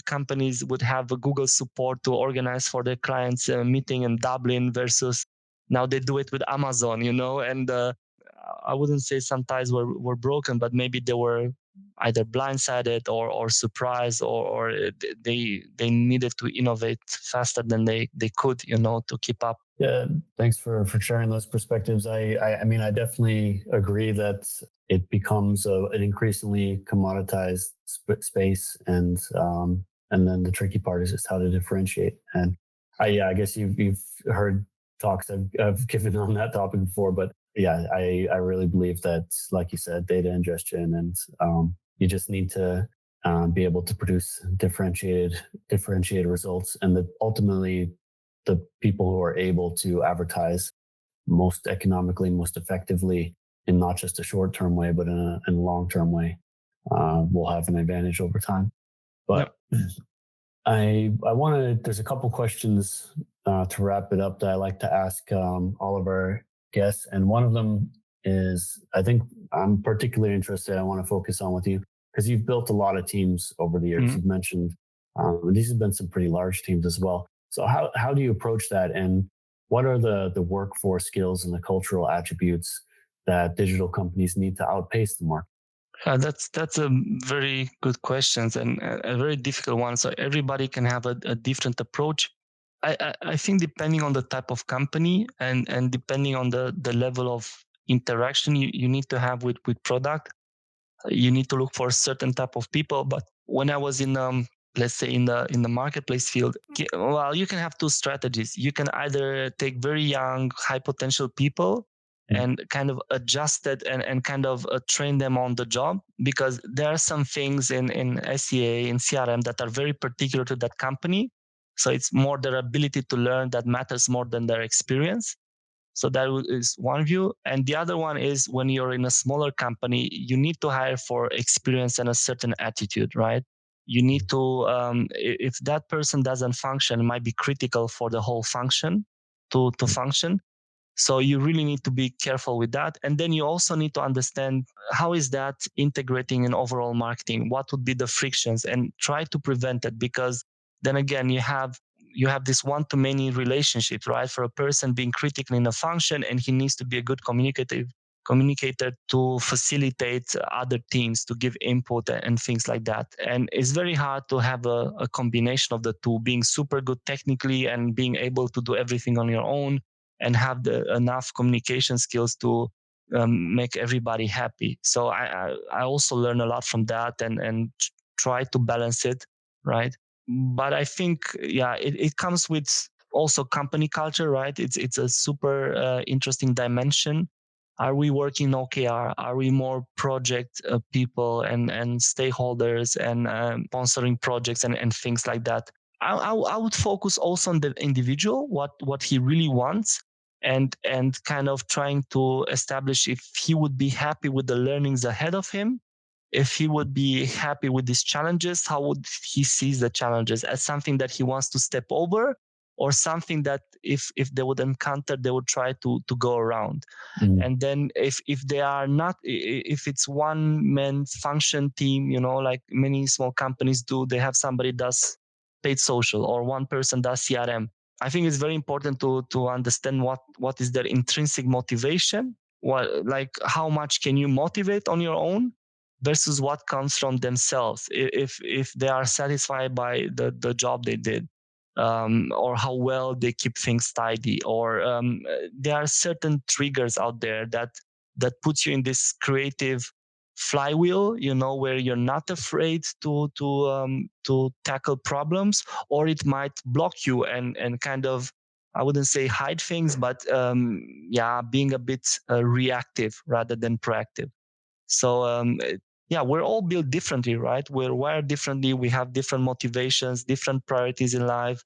companies would have a Google support to organize for their clients a meeting in Dublin versus now they do it with Amazon, and I wouldn't say some ties were broken, but maybe they were either blindsided or surprised, or they needed to innovate faster than they could, to keep up. Yeah, thanks for sharing those perspectives. I mean, I definitely agree that it becomes an increasingly commoditized space, and then the tricky part is just how to differentiate. And I guess you've heard talks I've given on that topic before, but yeah, I really believe that, like you said, data ingestion, and you just need to be able to produce differentiated results, and that ultimately the people who are able to advertise most economically, most effectively, in not just a short-term way, but in a long-term way, will have an advantage over time. But yep. I want to. There's a couple questions to wrap it up that I like to ask all of our guests, and one of them is, I think I'm particularly interested. I want to focus on with you because you've built a lot of teams over the years. Mm-hmm. You've mentioned these have been some pretty large teams as well. So how do you approach that, and what are the workforce skills and the cultural attributes that digital companies need to outpace the market? That's a very good question, and a very difficult one. So everybody can have a different approach. I think depending on the type of company and depending on the level of interaction you need to have with product, you need to look for a certain type of people. But when I was in let's say in the marketplace field, well, you can have two strategies. You can either take very young, high potential people and kind of adjust it and kind of train them on the job, because there are some things in SEA, in CRM that are very particular to that company. So it's more their ability to learn that matters more than their experience. So that is one view. And the other one is, when you're in a smaller company, you need to hire for experience and a certain attitude, right? You need to, if that person doesn't function, it might be critical for the whole function to function. So you really need to be careful with that. And then you also need to understand, how is that integrating in overall marketing? What would be the frictions? And try to prevent it, because then again, you have this one-to-many relationship, right? For a person being critical in a function, and he needs to be a good communicator to facilitate other teams, to give input and things like that. And it's very hard to have a combination of the two, being super good technically and being able to do everything on your own, and have enough communication skills to make everybody happy. So I also learn a lot from that and try to balance it, right? But I think, yeah, it comes with also company culture, right? It's a super interesting dimension. Are we working OKR? Are we more project people and stakeholders and sponsoring projects and things like that? I would focus also on the individual, what he really wants, and kind of trying to establish if he would be happy with the learnings ahead of him, if he would be happy with these challenges, how would he see the challenges as something that he wants to step over, or something that if they would encounter, they would try to go around. And then if they are not, if it's one man function team, like many small companies do, they have somebody does paid social or one person does CRM. I think it's very important to understand what is their intrinsic motivation, like how much can you motivate on your own versus what comes from themselves. If they are satisfied by the job they did, or how well they keep things tidy, or there are certain triggers out there that puts you in this creative flywheel, where you're not afraid to tackle problems, or it might block you and kind of, I wouldn't say hide things, but being a bit reactive rather than proactive. So we're all built differently, right? We're wired differently. We have different motivations, different priorities in life.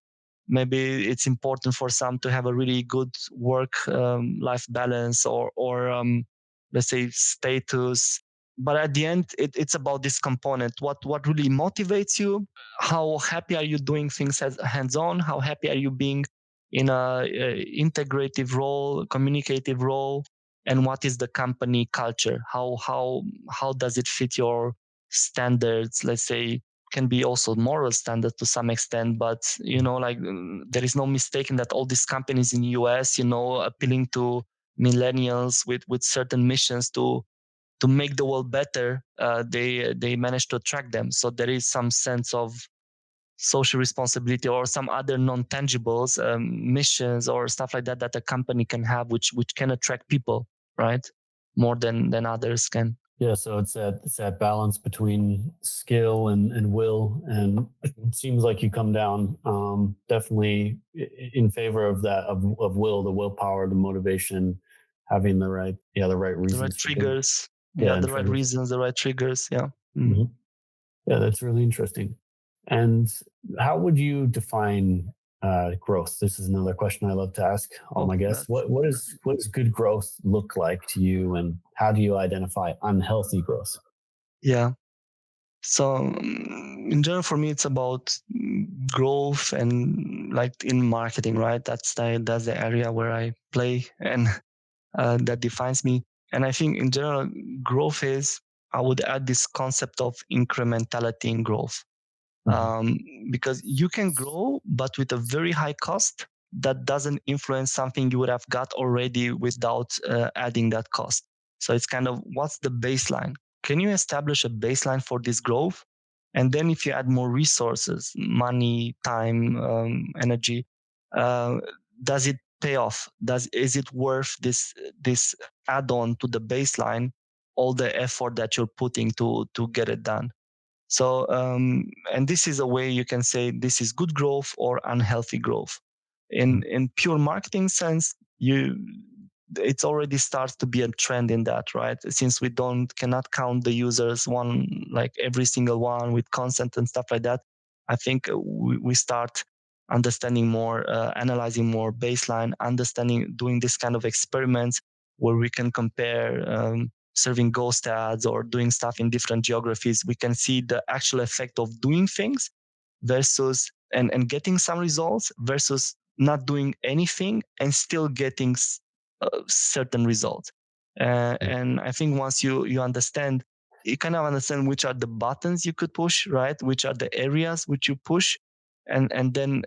Maybe it's important for some to have a really good work life balance, or let's say status. But at the end, it's about this component. What really motivates you? How happy are you doing things as hands-on? How happy are you being in a integrative role, communicative role? And what is the company culture? How does it fit your standards? Let's say, can be also moral standards to some extent, but like there is no mistaking that all these companies in US, appealing to millennials with certain missions to make the world better, they manage to attract them. So there is some sense of social responsibility or some other non-tangibles, missions or stuff like that that a company can have, which can attract people, right, more than others can. Yeah, so it's that balance between skill and will, and it seems like you come down definitely in favor of that of will, the willpower, the motivation, having the right The right reasons for doing. triggers, Yeah, and the right triggers. reasons, the right triggers. Yeah. Mhm. Yeah, that's really interesting. And how would you define growth? This is another question I love to ask all Oh, my guests. that's What does good growth look like to you, and how do you identify unhealthy growth? yeah. So in general, for me, it's about growth and like in marketing, right? That's the area where I play, and that defines me. And I think in general, growth is, I would add this concept of incrementality in growth, Mhm. because you can grow, but with a very high cost that doesn't influence something you would have got already without adding that cost. So it's kind of, what's the baseline? Can you establish a baseline for this growth? And then if you add more resources, money, time, energy, uh, does it pay off? Is it worth this add-on to the baseline, all the effort that you're putting to get it done? So, and this is a way you can say this is good growth or unhealthy growth. In pure marketing sense, it already starts to be a trend in that, right? Since we cannot count the users one, like every single one with consent and stuff like that. I think we start understanding more, analyzing more baseline, understanding, doing this kind of experiments where we can compare. Serving ghost ads or doing stuff in different geographies, we can see the actual effect of doing things versus and getting some results versus not doing anything and still getting certain results. And I think once you understand, you kind of understand which are the buttons you could push, right? Which are the areas which you push, and then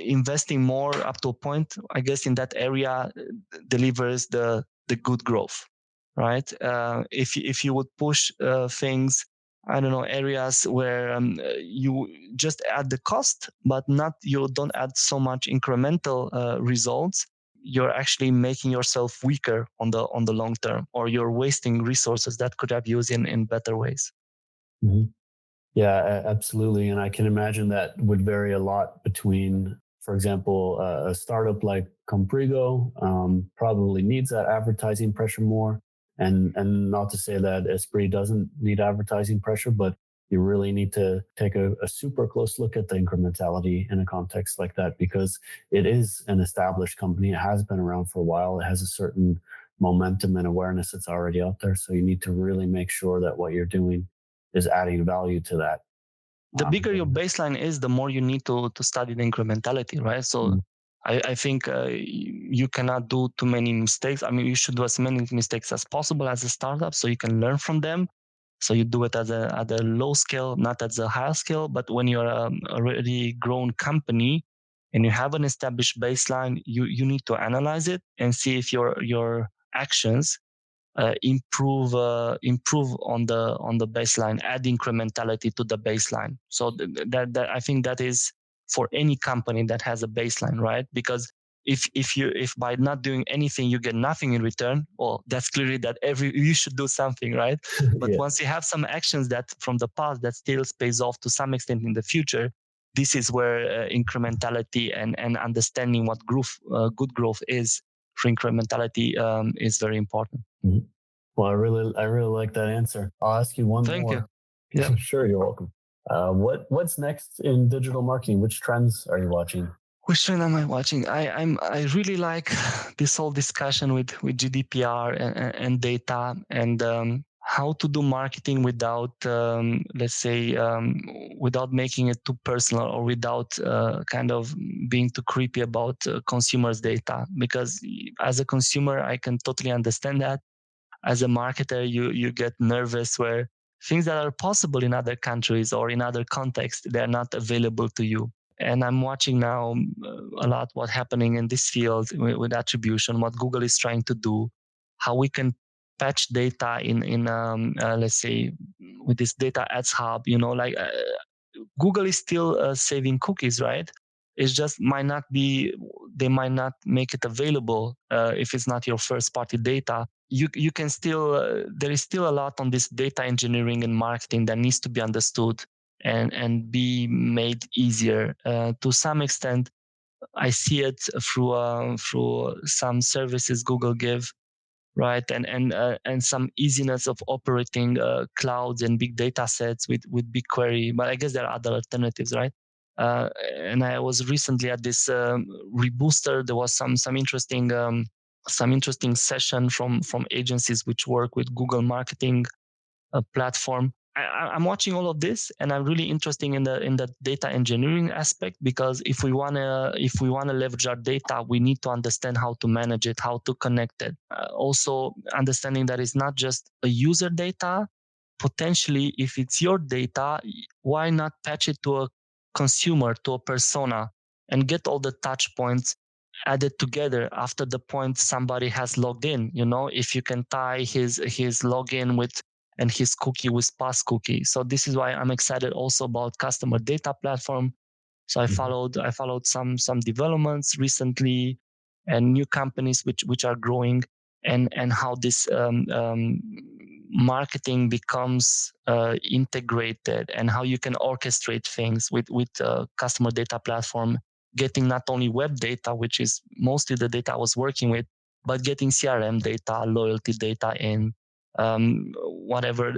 investing more up to a point, I guess, in that area delivers the good growth, right? If you would push things, I don't know, areas where you just add the cost, but not you don't add so much incremental results, you're actually making yourself weaker on the long term, or you're wasting resources that could have used in better ways. Mhm. Yeah, absolutely. And I can imagine that would vary a lot between, for example, a startup like Comprigo probably needs that advertising pressure more. And not to say that Esprit doesn't need advertising pressure, but you really need to take a super close look at the incrementality in a context like that, because it is an established company. It has been around for a while. It has a certain momentum and awareness that's already out there. So you need to really make sure that what you're doing is adding value to that. The bigger your Because, baseline is, the more you need to study the incrementality, right? So I think you cannot do too many mistakes. I mean, you should do as many mistakes as possible as a startup so you can learn from them. So you do it at a low scale, not at the high scale. But when you're a already grown company and you have an established baseline, you need to analyze it and see if your actions improve on the baseline, add incrementality to the baseline. So that I think that is for any company that has a baseline, right? Because if by not doing anything you get nothing in return, well, that's clearly that you should do something, right? But Yeah. once you have some actions that from the past that still pays off to some extent in the future, this is where incrementality and understanding what good growth is for incrementality is very important. Mhm. Well, I really like that answer. I'll ask you one Thank you. more. Yeah. Sure, you're welcome. What's next in digital marketing? Which trends are you watching? Which trend am I watching? I really like this whole discussion with GDPR and data and how to do marketing without let's say without making it too personal or without kind of being too creepy about consumers' data. Because as a consumer, I can totally understand that. As a marketer, you get nervous where things that are possible in other countries or in other contexts, they're not available to you. And I'm watching now a lot what's happening in this field with attribution, what Google is trying to do, how we can patch data in let's say with this data ads hub, like Google is still saving cookies, right? It's just might not be, they might not make it available if it's not your first party data. You can still, there is still a lot on this data engineering and marketing that needs to be understood and be made easier. To some extent, I see it through some services Google give, right? And some easiness of operating clouds and big data sets with BigQuery. But I guess there are other alternatives, right? And I was recently at this Rebooster. There was some interesting session from agencies which work with Google Marketing platform. I'm watching all of this, and I'm really interested in the data engineering aspect, because if we wanna leverage our data, we need to understand how to manage it, how to connect it. Also, understanding that it's not just a user data. Potentially, if it's your data, why not patch it to a consumer, to a persona, and get all the touch points added together after the point somebody has logged in. If you can tie his login with and his cookie with pass cookie. So this is why I'm excited also about customer data platform. So I followed some developments recently and new companies which are growing, and how this marketing becomes integrated, and how you can orchestrate things with customer data platform, getting not only web data, which is mostly the data I was working with, but getting CRM data, loyalty data in, whatever,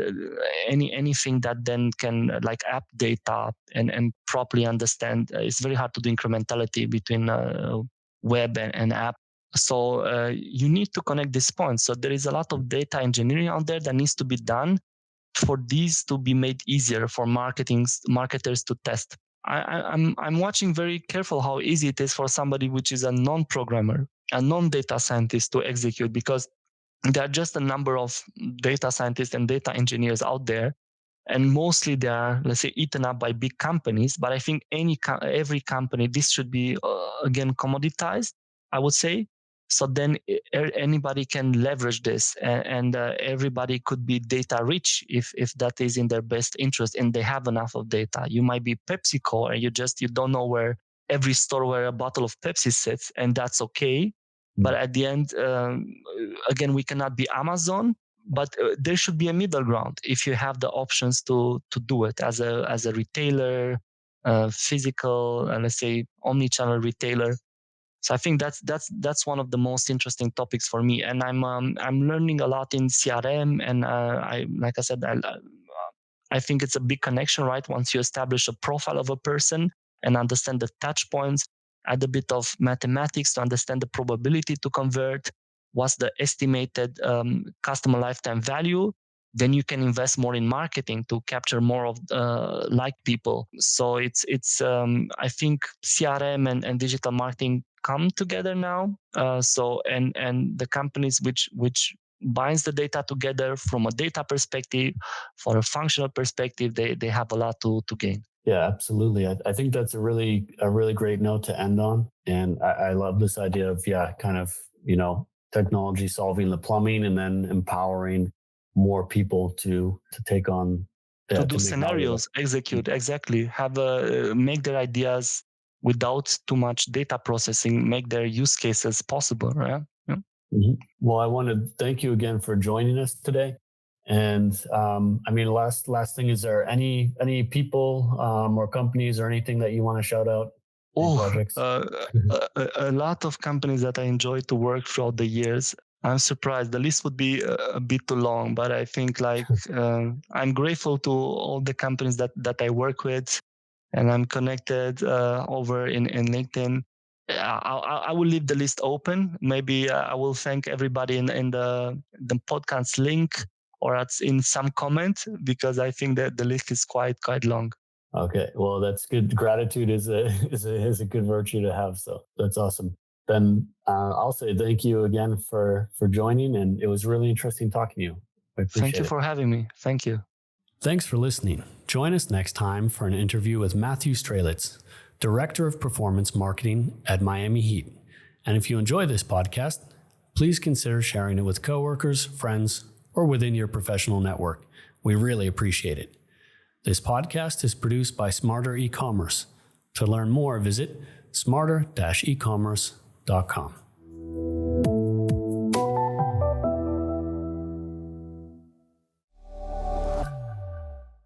anything that then can, like app data, and properly understand. It's very hard to do incrementality between web and app. So you need to connect these points. So there is a lot of data engineering out there that needs to be done for these to be made easier for marketers to test. I'm watching very careful how easy it is for somebody which is a non-programmer, a non-data scientist to execute, because there are just a number of data scientists and data engineers out there, and mostly they are, let's say, eaten up by big companies. But I think every company, this should be again commoditized, I would say. So then anybody can leverage this, and everybody could be data rich if that is in their best interest and they have enough of data. You might be PepsiCo and you don't know where every store where a bottle of Pepsi sits, and that's okay. But at the end, again, we cannot be Amazon, but there should be a middle ground if you have the options to do it as a retailer, physical, let's say omni-channel retailer. So I think that's one of the most interesting topics for me, and I'm learning a lot in CRM, and I, like I said, I think it's a big connection, right? Once you establish a profile of a person and understand the touch points, add a bit of mathematics to understand the probability to convert, what's the estimated customer lifetime value, then you can invest more in marketing to capture more of like people. So it's I think CRM and digital marketing come together now. And the companies which binds the data together from a data perspective, for a functional perspective, they have a lot to gain. Yeah, absolutely. I think that's a really great note to end on. And I love this idea of, kind of, technology solving the plumbing and then empowering more people to take on, To do to make value. scenarios, execute, exactly. Have make their ideas without too much data processing, make their use cases possible, right? Yeah. Mhm. Well, I want to thank you again for joining us today. And last thing, is there any people or companies or anything that you want to shout out? Any Oh, projects? a lot of companies that I enjoy to work throughout the years. I'm surprised. The list would be a bit too long, but I think I'm grateful to all the companies that I work with, and I'm connected over in LinkedIn. I will leave the list open. Maybe I will thank everybody in the podcast link or in some comment, because I think that the list is quite long. Okay, well, that's good. Gratitude is a good virtue to have. So that's awesome. Then I'll say thank you again for joining, and it was really interesting talking to you. I Thank appreciate you it. for having me. Thank you. Thanks for listening. Join us next time for an interview with Matthew Strelitz, Director of Performance Marketing at Miami Heat. And if you enjoy this podcast, please consider sharing it with coworkers, friends, or within your professional network. We really appreciate it. This podcast is produced by Smarter E-commerce. To learn more, visit smarter-ecommerce.com.